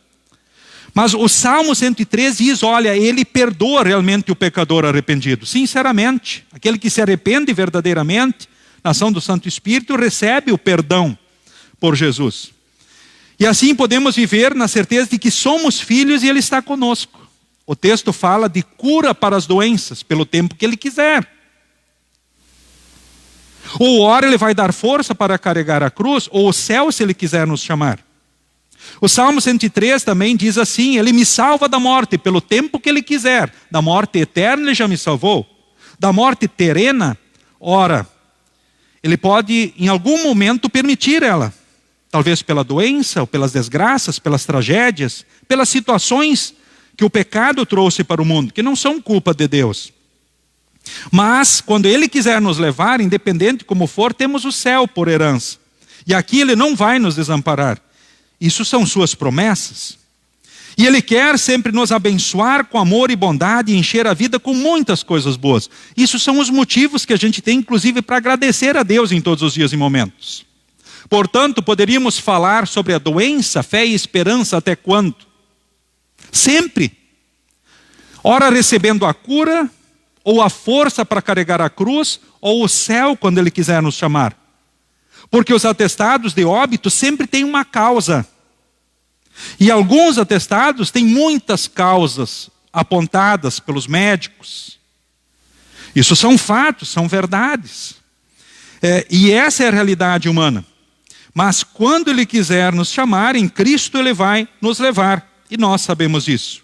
Mas o Salmo 103 diz, olha, ele perdoa realmente o pecador arrependido, sinceramente. Aquele que se arrepende verdadeiramente, na ação do Santo Espírito, recebe o perdão por Jesus. E assim podemos viver na certeza de que somos filhos e Ele está conosco. O texto fala de cura para as doenças, pelo tempo que Ele quiser. Ou ora Ele vai dar força para carregar a cruz, ou o céu se Ele quiser nos chamar. O Salmo 103 também diz assim, Ele me salva da morte pelo tempo que Ele quiser. Da morte eterna Ele já me salvou. Da morte terrena, ora, Ele pode em algum momento permitir ela. Talvez pela doença, ou pelas desgraças, pelas tragédias, pelas situações que o pecado trouxe para o mundo, que não são culpa de Deus. Mas, quando Ele quiser nos levar, independente como for, temos o céu por herança. E aqui Ele não vai nos desamparar. Isso são suas promessas. E Ele quer sempre nos abençoar com amor e bondade e encher a vida com muitas coisas boas. Isso são os motivos que a gente tem, inclusive, para agradecer a Deus em todos os dias e momentos. Portanto, poderíamos falar sobre a doença, fé e esperança até quando? Sempre. Ora recebendo a cura, ou a força para carregar a cruz, ou o céu quando Ele quiser nos chamar. Porque os atestados de óbito sempre têm uma causa. E alguns atestados têm muitas causas apontadas pelos médicos. Isso são fatos, são verdades. E essa é a realidade humana. Mas quando Ele quiser nos chamar, em Cristo Ele vai nos levar. E nós sabemos isso.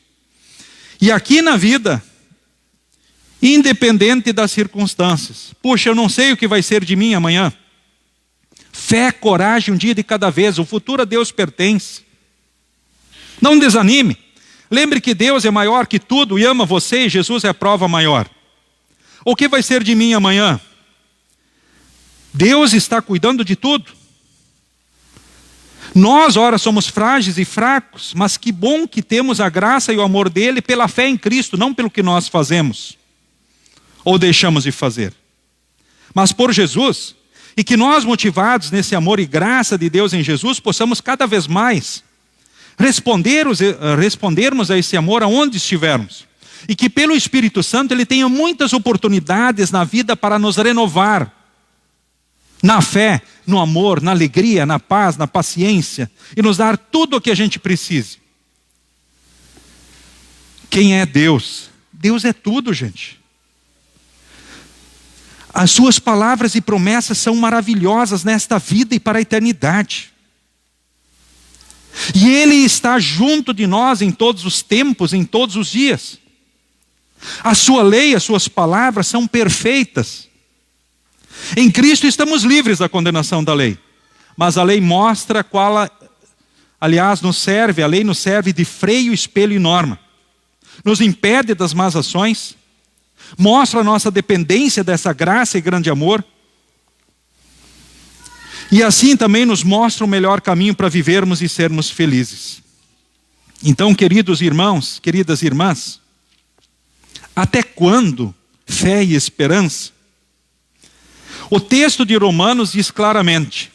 E aqui na vida, independente das circunstâncias. Puxa, eu não sei o que vai ser de mim amanhã. Fé, coragem, um dia de cada vez. O futuro a Deus pertence. Não desanime. Lembre que Deus é maior que tudo e ama você, e Jesus é a prova maior. O que vai ser de mim amanhã? Deus está cuidando de tudo. Nós, ora, somos frágeis e fracos, mas que bom que temos a graça e o amor dele pela fé em Cristo, não pelo que nós fazemos ou deixamos de fazer, mas por Jesus. E que nós, motivados nesse amor e graça de Deus em Jesus, possamos cada vez mais respondermos a esse amor aonde estivermos. E que pelo Espírito Santo Ele tenha muitas oportunidades na vida para nos renovar. Na fé, no amor, na alegria, na paz, na paciência. E nos dar tudo o que a gente precise. Quem é Deus? Deus é tudo, gente. As suas palavras e promessas são maravilhosas nesta vida e para a eternidade. E Ele está junto de nós em todos os tempos, em todos os dias. A sua lei, as suas palavras são perfeitas. Em Cristo estamos livres da condenação da lei. Mas a lei mostra qual, aliás, a lei nos serve de freio, espelho e norma. Nos impede das más ações. Mostra a nossa dependência dessa graça e grande amor. E assim também nos mostra o melhor caminho para vivermos e sermos felizes. Então, queridos irmãos, queridas irmãs, até quando fé e esperança? O texto de Romanos diz claramente: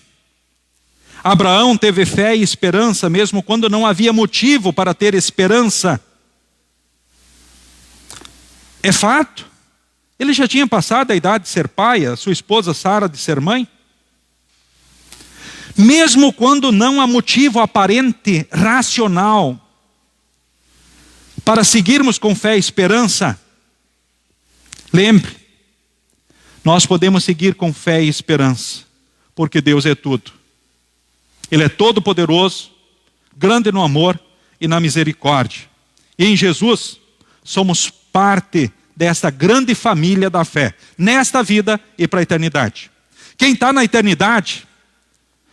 Abraão teve fé e esperança mesmo quando não havia motivo para ter esperança. É fato. Ele já tinha passado a idade de ser pai, a sua esposa Sara de ser mãe. Mesmo quando não há motivo aparente, racional, para seguirmos com fé e esperança, lembre, nós podemos seguir com fé e esperança, porque Deus é tudo. Ele é todo poderoso, grande no amor e na misericórdia. E em Jesus, somos parte desta grande família da fé, nesta vida e para a eternidade. Quem está na eternidade,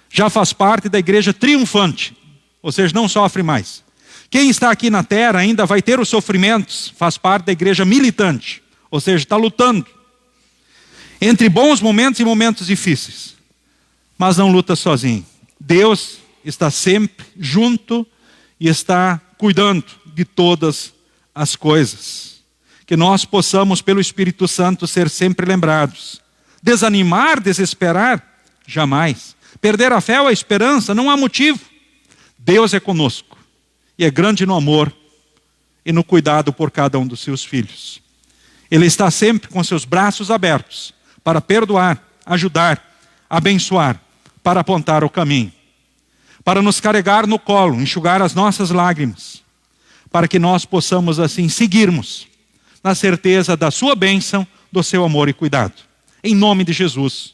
já faz parte da igreja triunfante, ou seja, não sofre mais. Quem está aqui na terra ainda vai ter os sofrimentos, faz parte da igreja militante, ou seja, está lutando. Entre bons momentos e momentos difíceis, mas não luta sozinho. Deus está sempre junto e está cuidando de todas as coisas. Que nós possamos, pelo Espírito Santo, ser sempre lembrados. Desanimar, desesperar, jamais. Perder a fé ou a esperança, não há motivo. Deus é conosco. E é grande no amor e no cuidado por cada um dos seus filhos. Ele está sempre com seus braços abertos para perdoar, ajudar, abençoar, para apontar o caminho. Para nos carregar no colo, enxugar as nossas lágrimas. Para que nós possamos assim seguirmos na certeza da sua bênção, do seu amor e cuidado. Em nome de Jesus.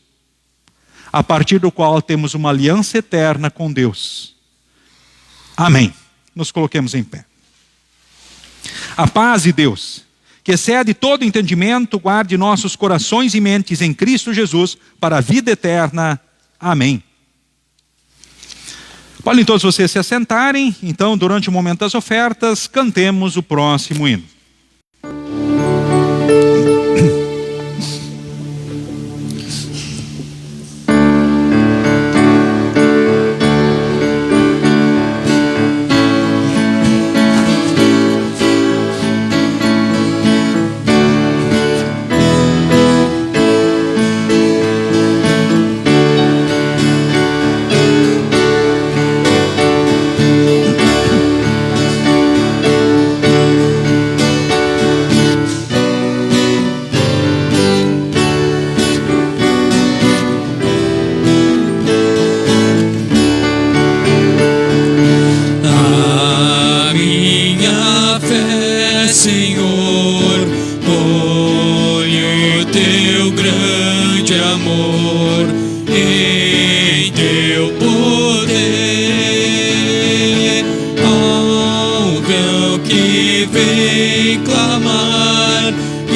A partir do qual temos uma aliança eterna com Deus. Amém. Nos coloquemos em pé. A paz de Deus, que excede todo entendimento, guarde nossos corações e mentes em Cristo Jesus para a vida eterna. Amém. Podem todos vocês se assentarem. Então, durante o momento das ofertas, cantemos o próximo hino.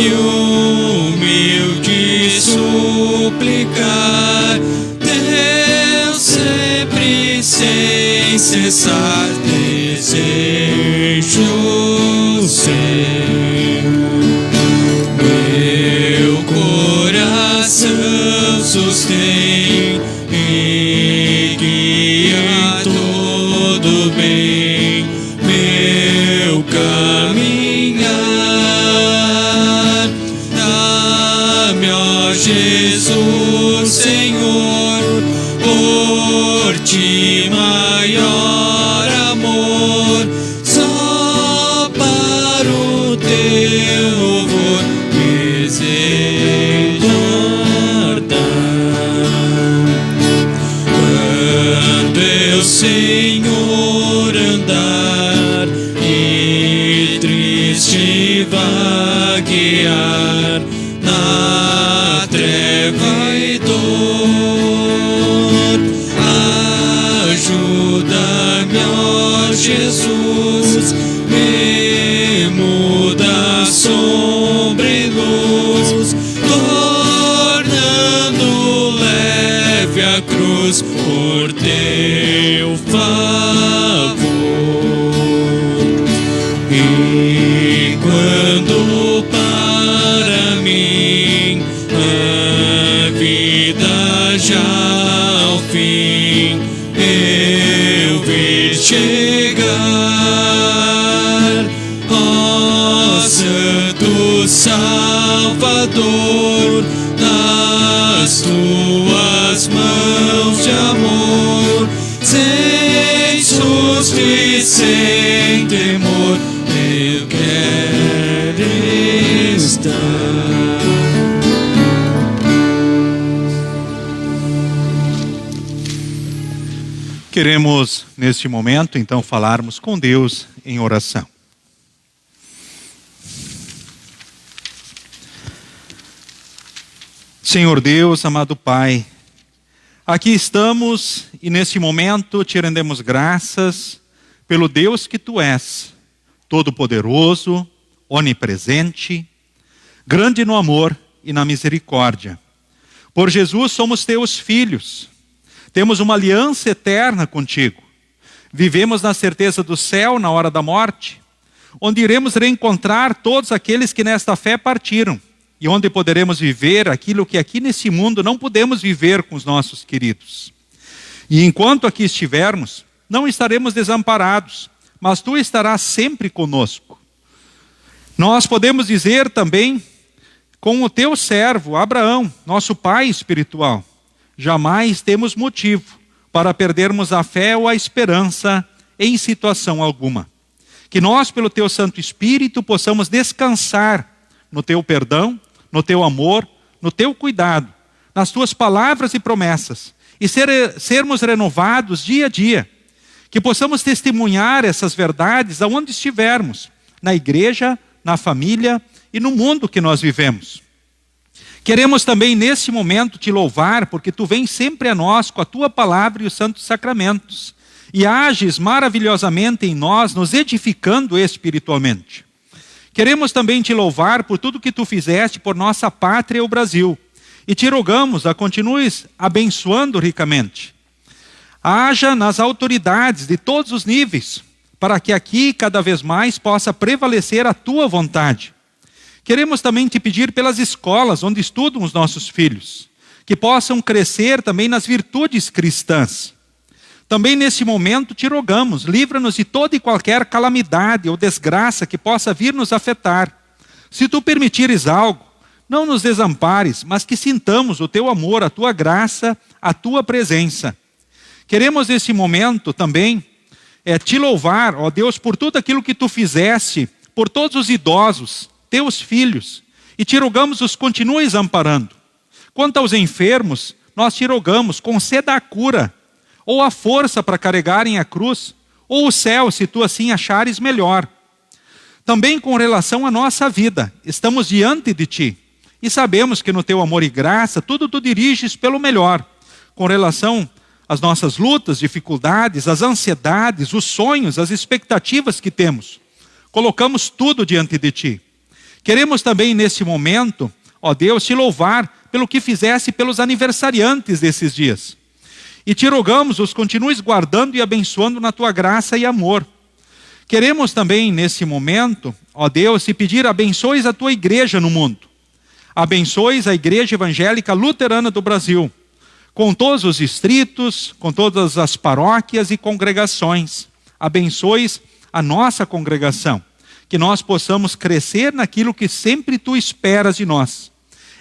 e humilde suplicar, Deus sempre sem cessar desejo ser. Meu coração sustém e guia todo bem meu caminhar. Dá-me, ó Jesus, Senhor, por ti maior amor, só para o teu louvor desejo dar. Quando eu, Senhor, andar e triste vaguear na treva e dor, ajuda-me, ó Jesus, me muda sombra e luz, tornando leve a cruz por teu favor. E quando para mim a vida já ao fim eu vi chegar, ó Santo Salvador, nas tuas mãos de amor, sem susto e sem temor, eu quero estar.
Queremos, neste momento, então, falarmos com Deus em oração. Senhor Deus, amado Pai, aqui estamos e neste momento te rendemos graças pelo Deus que Tu és, todo-poderoso, onipresente, grande no amor e na misericórdia. Por Jesus somos Teus filhos. Temos uma aliança eterna contigo. Vivemos na certeza do céu na hora da morte, onde iremos reencontrar todos aqueles que nesta fé partiram, e onde poderemos viver aquilo que aqui nesse mundo não podemos viver com os nossos queridos. E enquanto aqui estivermos, não estaremos desamparados, mas Tu estarás sempre conosco. Nós podemos dizer também, com o Teu servo Abraão, nosso pai espiritual, jamais temos motivo para perdermos a fé ou a esperança em situação alguma. Que nós, pelo Teu Santo Espírito, possamos descansar no Teu perdão, no Teu amor, no Teu cuidado, nas Tuas palavras e promessas, e sermos renovados dia a dia. Que possamos testemunhar essas verdades aonde estivermos, na igreja, na família e no mundo que nós vivemos. Queremos também nesse momento Te louvar, porque Tu vens sempre a nós com a Tua palavra e os santos sacramentos, e ages maravilhosamente em nós, nos edificando espiritualmente. Queremos também Te louvar por tudo que Tu fizeste por nossa pátria, o Brasil, e Te rogamos a continues abençoando ricamente. Haja nas autoridades de todos os níveis, para que aqui cada vez mais possa prevalecer a Tua vontade. Queremos também Te pedir pelas escolas onde estudam os nossos filhos, que possam crescer também nas virtudes cristãs. Também nesse momento Te rogamos, livra-nos de toda e qualquer calamidade ou desgraça que possa vir nos afetar. Se Tu permitires algo, não nos desampares, mas que sintamos o Teu amor, a Tua graça, a Tua presença. Queremos nesse momento também Te louvar, ó Deus, por tudo aquilo que Tu fizeste, por todos os idosos, Teus filhos, e Te rogamos os continues amparando. Quanto aos enfermos, nós Te rogamos, conceda a cura, ou a força para carregarem a cruz, ou o céu, se Tu assim achares melhor. Também com relação à nossa vida, estamos diante de Ti, e sabemos que no Teu amor e graça, tudo Tu diriges pelo melhor, com relação às nossas lutas, dificuldades, as ansiedades, os sonhos, as expectativas que temos. Colocamos tudo diante de Ti. Queremos também nesse momento, ó Deus, te louvar pelo que fizesse pelos aniversariantes desses dias. E te rogamos, os continues guardando e abençoando na tua graça e amor. Queremos também nesse momento, ó Deus, te pedir abençoes a tua igreja no mundo. Abençoes a Igreja Evangélica Luterana do Brasil, com todos os distritos, com todas as paróquias e congregações. Abençoes a nossa congregação, que nós possamos crescer naquilo que sempre tu esperas de nós.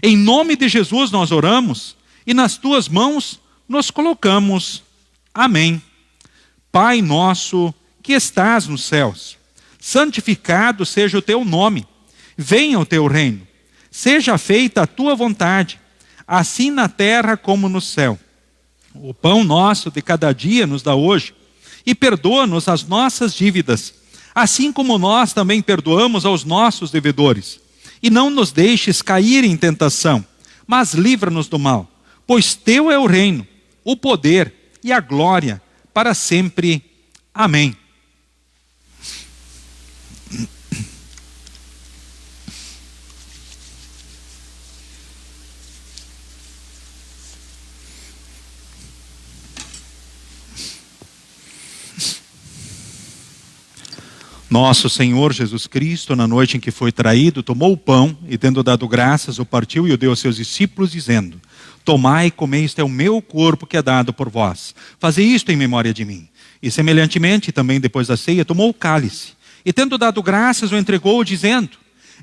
Em nome de Jesus nós oramos e nas tuas mãos nos colocamos. Amém. Pai nosso que estás nos céus, santificado seja o teu nome. Venha o teu reino. Seja feita a tua vontade, assim na terra como no céu. O pão nosso de cada dia nos dá hoje, e perdoa-nos as nossas dívidas, assim como nós também perdoamos aos nossos devedores. E não nos deixes cair em tentação, mas livra-nos do mal, pois teu é o reino, o poder e a glória para sempre. Amém. Nosso Senhor Jesus Cristo, na noite em que foi traído, tomou o pão e, tendo dado graças, o partiu e o deu aos seus discípulos, dizendo: Tomai e comei, este é o meu corpo que é dado por vós. Fazei isto em memória de mim. E semelhantemente, também depois da ceia, tomou o cálice e, tendo dado graças, o entregou, dizendo: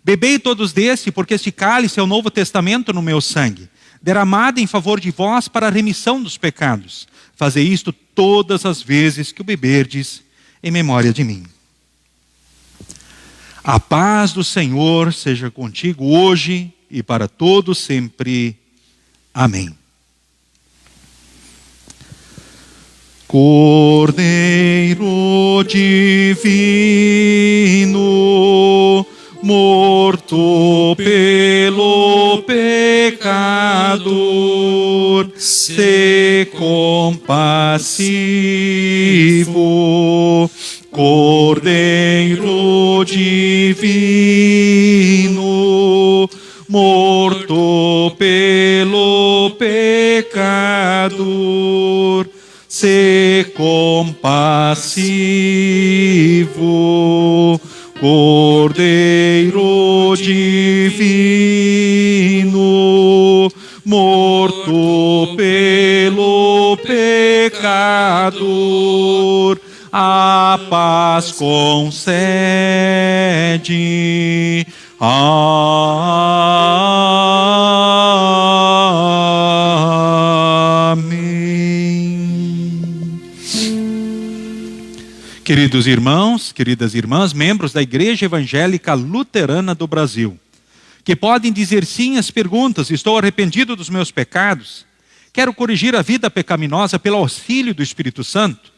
Bebei todos deste, porque este cálice é o novo testamento no meu sangue, derramado em favor de vós para a remissão dos pecados. Fazei isto todas as vezes que o beberdes em memória de mim. A paz do Senhor seja contigo hoje e para todo sempre. Amém. Cordeiro divino, morto pelo pecador, se compassivo. Cordeiro divino, morto pelo pecador, se compassivo. Cordeiro divino, morto pelo pecador, a paz concede. Amém. Queridos irmãos, queridas irmãs, membros da Igreja Evangélica Luterana do Brasil, que podem dizer sim às perguntas: estou arrependido dos meus pecados, quero corrigir a vida pecaminosa pelo auxílio do Espírito Santo.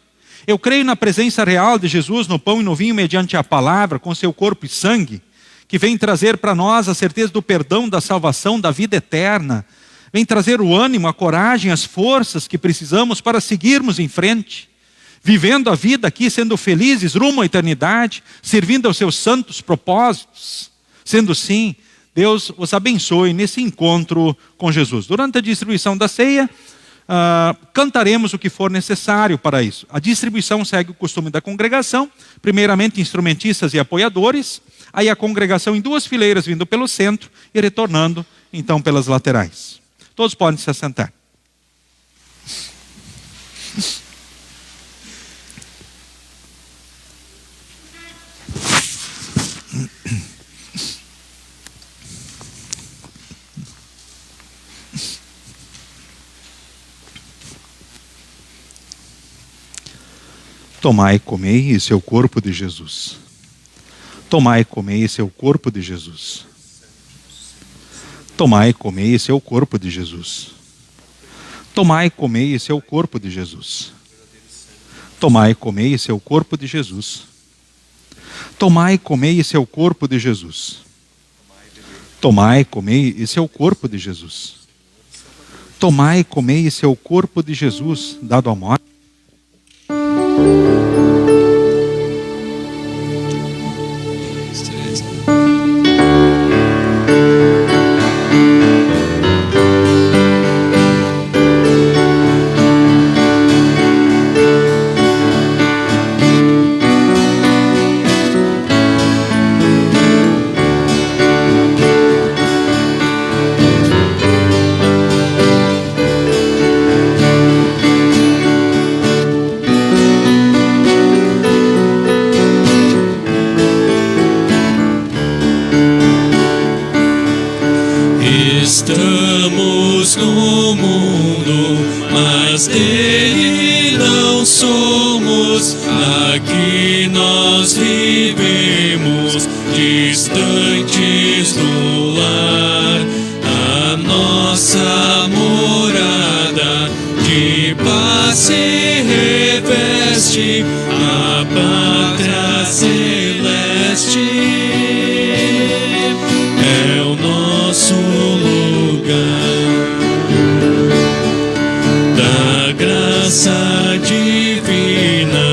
Eu creio na presença real de Jesus no pão e no vinho mediante a palavra, com seu corpo e sangue, que vem trazer para nós a certeza do perdão, da salvação, da vida eterna. Vem trazer o ânimo, a coragem, as forças que precisamos para seguirmos em frente, vivendo a vida aqui, sendo felizes rumo à eternidade, servindo aos seus santos propósitos. Sendo assim, Deus os abençoe nesse encontro com Jesus. Durante a distribuição da ceia, cantaremos o que for necessário para isso. A distribuição segue o costume da congregação, primeiramente instrumentistas e apoiadores, aí a congregação em duas fileiras vindo pelo centro e retornando então pelas laterais. Todos podem se assentar. Tomai e comei, esse é o corpo de Jesus. Tomai e comei, esse é o corpo de Jesus. Tomai e comei, esse é o corpo de Jesus. Tomai e comei, esse é o corpo de Jesus. Tomai e comei, esse é o corpo de Jesus. Tomai e comei, esse é o corpo de Jesus. Tomai e comei, esse é o corpo de Jesus. Tomai e comei, esse é o corpo de Jesus, dado à morte.
Estamos no mundo, mas dele não somos. Aqui nós vivemos, distantes do lar. A nossa morada de paz se reveste, a pátria celeste é o nosso lugar. Da graça divina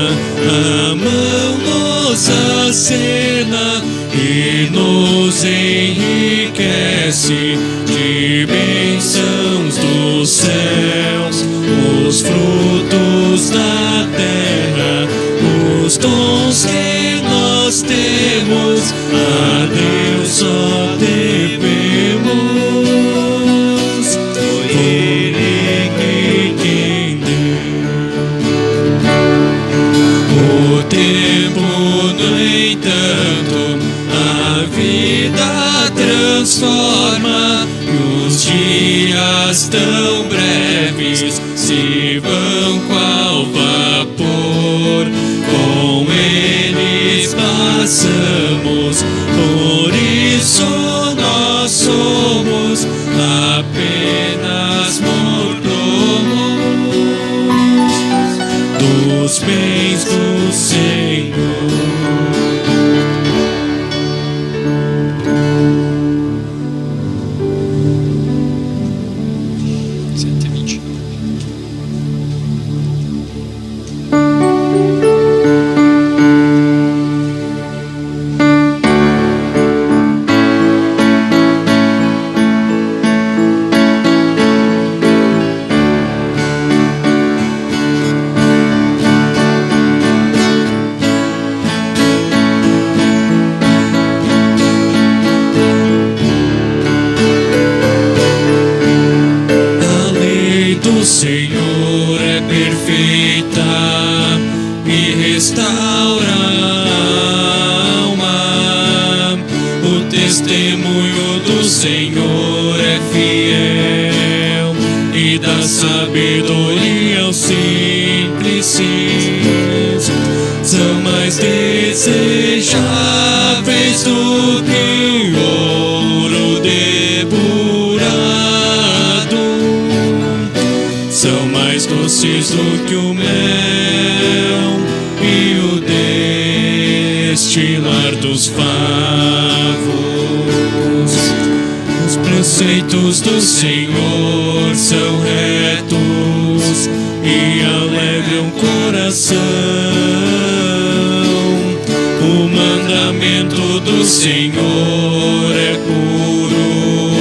a mão nos acena e nos enriquece de bênçãos dos céus, os frutos da terra, os dons que nós temos, a Deus só devemos. Foi Ele quem deu. O tempo, no entanto, a vida transforma, e os dias tão breves se vão qual vapor. Com eles passamos, por isso nós somos apenas mordomos dos bens do Senhor. O Senhor é perfeita e restaura a alma. O testemunho do Senhor é fiel e dá sabedoria aos simples. São mais desejáveis do que ouro depurado, são mais doces do que o mel e o destilar dos favos. Os preceitos do Senhor são retos e alegram o coração. O mandamento do Senhor é puro,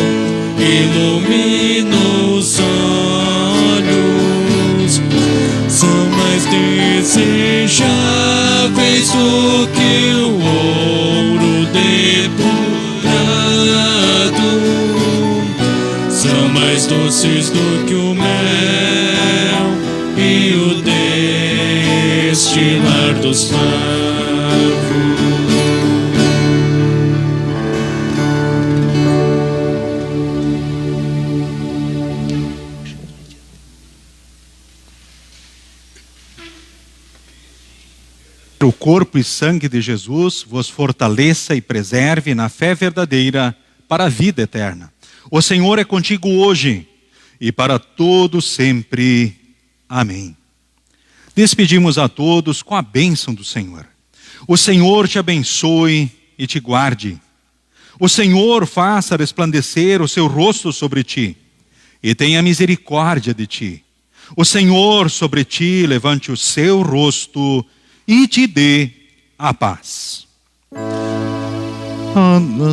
ilumina os olhos. São mais desejáveis do que o ouro depurado, são mais doces do que o mel e o destilar dos favos.
O corpo e sangue de Jesus vos fortaleça e preserve na fé verdadeira para a vida eterna. O Senhor é contigo hoje e para todo sempre. Amém. Despedimos a todos com a bênção do Senhor. O Senhor te abençoe e te guarde. O Senhor faça resplandecer o seu rosto sobre ti e tenha misericórdia de ti. O Senhor sobre ti levante o seu rosto e te dê a paz. Amém.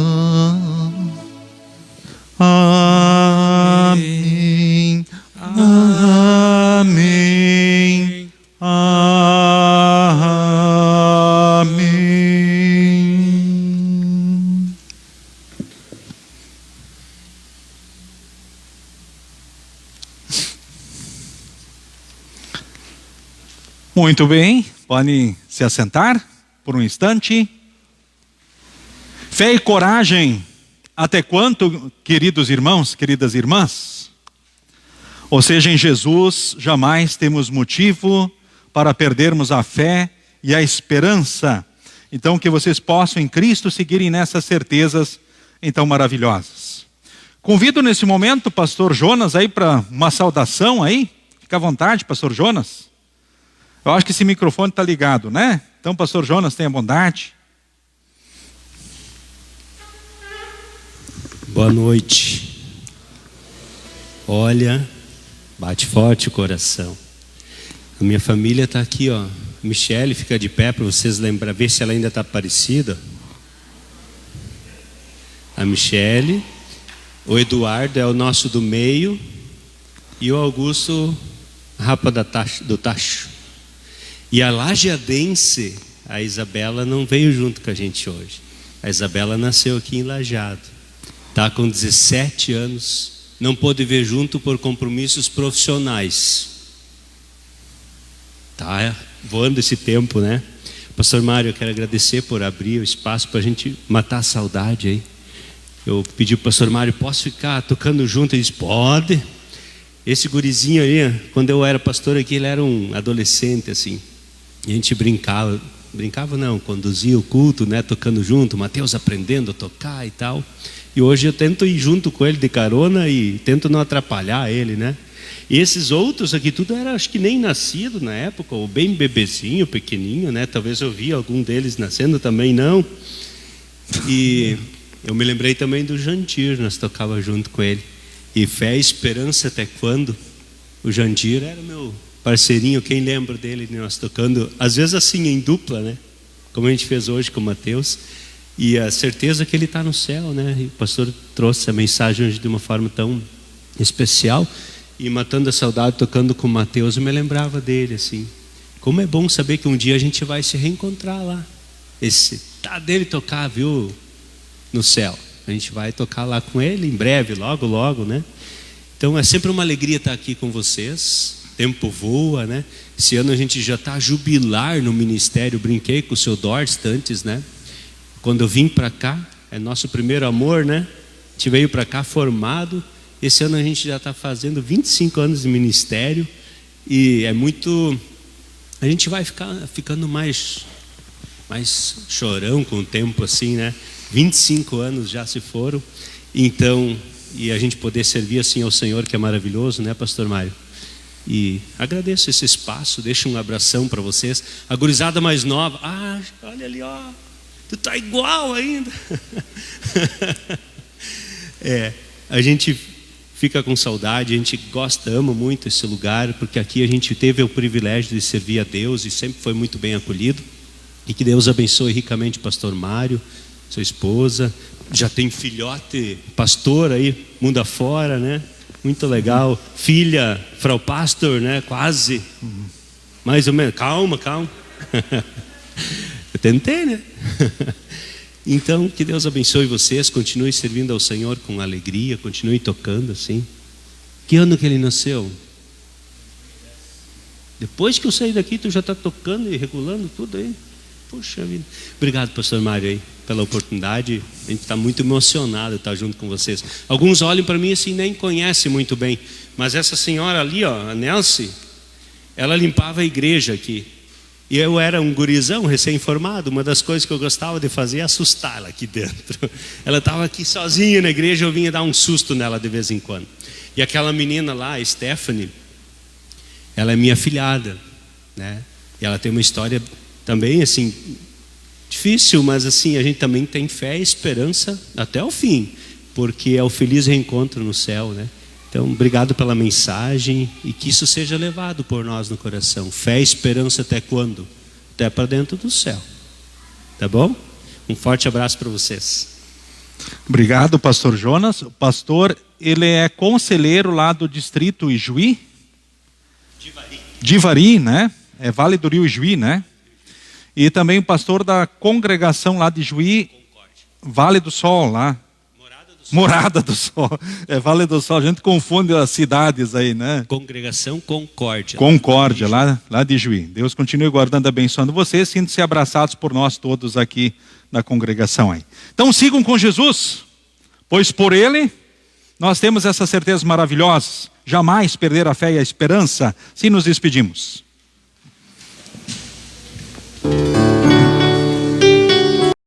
Amém. Amém. Amém. Muito bem. Podem se assentar por um instante. Fé e coragem Até quanto, queridos irmãos, queridas irmãs? Ou seja, em Jesus jamais temos motivo para perdermos a fé e a esperança. Então, que vocês possam em Cristo seguirem nessas certezas então maravilhosas. Convido nesse momento o pastor Jonas aí para uma saudação aí. Fica à vontade, pastor Jonas. Eu acho que esse microfone está ligado, né? Então, pastor Jonas, tenha bondade.
Boa noite. Olha, bate forte o coração. A minha família está aqui, ó. Michele, fica de pé para vocês lembrar, ver se ela ainda está parecida. A Michele, o Eduardo é o nosso do meio e o Augusto, rapa do tacho. E a lajadense, a Isabela, não veio junto com a gente hoje. A Isabela nasceu aqui em Lajado. Está com 17 anos, não pôde vir junto por compromissos profissionais. Tá voando esse tempo, né? Pastor Mário, eu quero agradecer por abrir o espaço para a gente matar a saudade aí. Eu pedi para o pastor Mário, posso ficar tocando junto? Ele disse, pode. Esse gurizinho aí, quando eu era pastor aqui, ele era um adolescente assim. E a gente brincava não, conduzia o culto, né? Tocando junto, Mateus aprendendo a tocar e tal. E hoje eu tento ir junto com ele de carona e tento não atrapalhar ele, né? E esses outros aqui, tudo era, acho que nem nascido na época, ou bem bebezinho, pequenininho, né? Talvez eu vi algum deles nascendo, também não. E eu me lembrei também do Jandir, nós tocava junto com ele. E Fé e Esperança até quando? O Jandir era meu parceirinho, quem lembra dele, nós tocando, às vezes assim, em dupla, né? Como a gente fez hoje com o Mateus. E a certeza que ele está no céu, né? E o pastor trouxe a mensagem hoje de uma forma tão especial. E matando a saudade, tocando com o Mateus, eu me lembrava dele, assim. Como é bom saber que um dia a gente vai se reencontrar lá. Esse tá dele tocar, viu? No céu. A gente vai tocar lá com ele em breve, logo, logo, né? Então é sempre uma alegria estar aqui com vocês. O tempo voa, né? Esse ano a gente já está a jubilar no ministério. Brinquei com o seu Dorst antes, né? Quando eu vim para cá, é nosso primeiro amor, né? A gente veio para cá formado. Esse ano a gente já está fazendo 25 anos de ministério. E é muito... A gente vai ficando mais chorão com o tempo assim, né? 25 anos já se foram. Então, e a gente poder servir assim ao Senhor, que é maravilhoso, né, pastor Mário? E agradeço esse espaço, deixo um abração para vocês. A gurizada mais nova, olha ali, ó, tu tá igual ainda. A gente fica com saudade, a gente gosta, ama muito esse lugar, porque aqui a gente teve o privilégio de servir a Deus e sempre foi muito bem acolhido. E que Deus abençoe ricamente o pastor Mário, sua esposa, já tem filhote pastor aí, mundo afora, né? Muito legal. Filha, frau pastor, né? Quase. Mais ou menos. Calma. Eu tentei, né? Então, que Deus abençoe vocês, continue servindo ao Senhor com alegria, continue tocando assim. Que ano que ele nasceu? Depois que eu saí daqui, tu já está tocando e regulando tudo aí? Puxa vida. Obrigado, pastor Mário, aí, pela oportunidade. A gente está muito emocionado de estar junto com vocês. Alguns olham para mim assim, nem conhecem muito bem. Mas essa senhora ali, ó, a Nelce, ela limpava a igreja aqui. E eu era um gurizão recém-formado. Uma das coisas que eu gostava de fazer é assustá-la aqui dentro. Ela estava aqui sozinha na igreja, eu vinha dar um susto nela de vez em quando. E aquela menina lá, a Stephanie, ela é minha filhada, né? E ela tem uma história também assim, difícil, mas assim, a gente também tem fé e esperança até o fim, porque é o feliz reencontro no céu, né? Então, obrigado pela mensagem e que isso seja levado por nós no coração. Fé e esperança até quando? Até para dentro do céu. Tá bom? Um forte abraço para vocês.
Obrigado, pastor Jonas. O pastor, ele é conselheiro lá do distrito Ijuí? Divari, né? É Vale do Rio Ijuí, né? E também o pastor da congregação lá de Juí, Vale do Sol, lá. Morada do Sol. É Vale do Sol, a gente confunde as cidades aí, né?
Congregação Concórdia.
Concórdia, lá de Juí. Deus continue guardando, abençoando vocês, sintam-se abraçados por nós todos aqui na congregação aí. Então sigam com Jesus, Pois por ele nós temos essas certezas maravilhosas. Jamais perder a fé e a esperança se nos despedimos.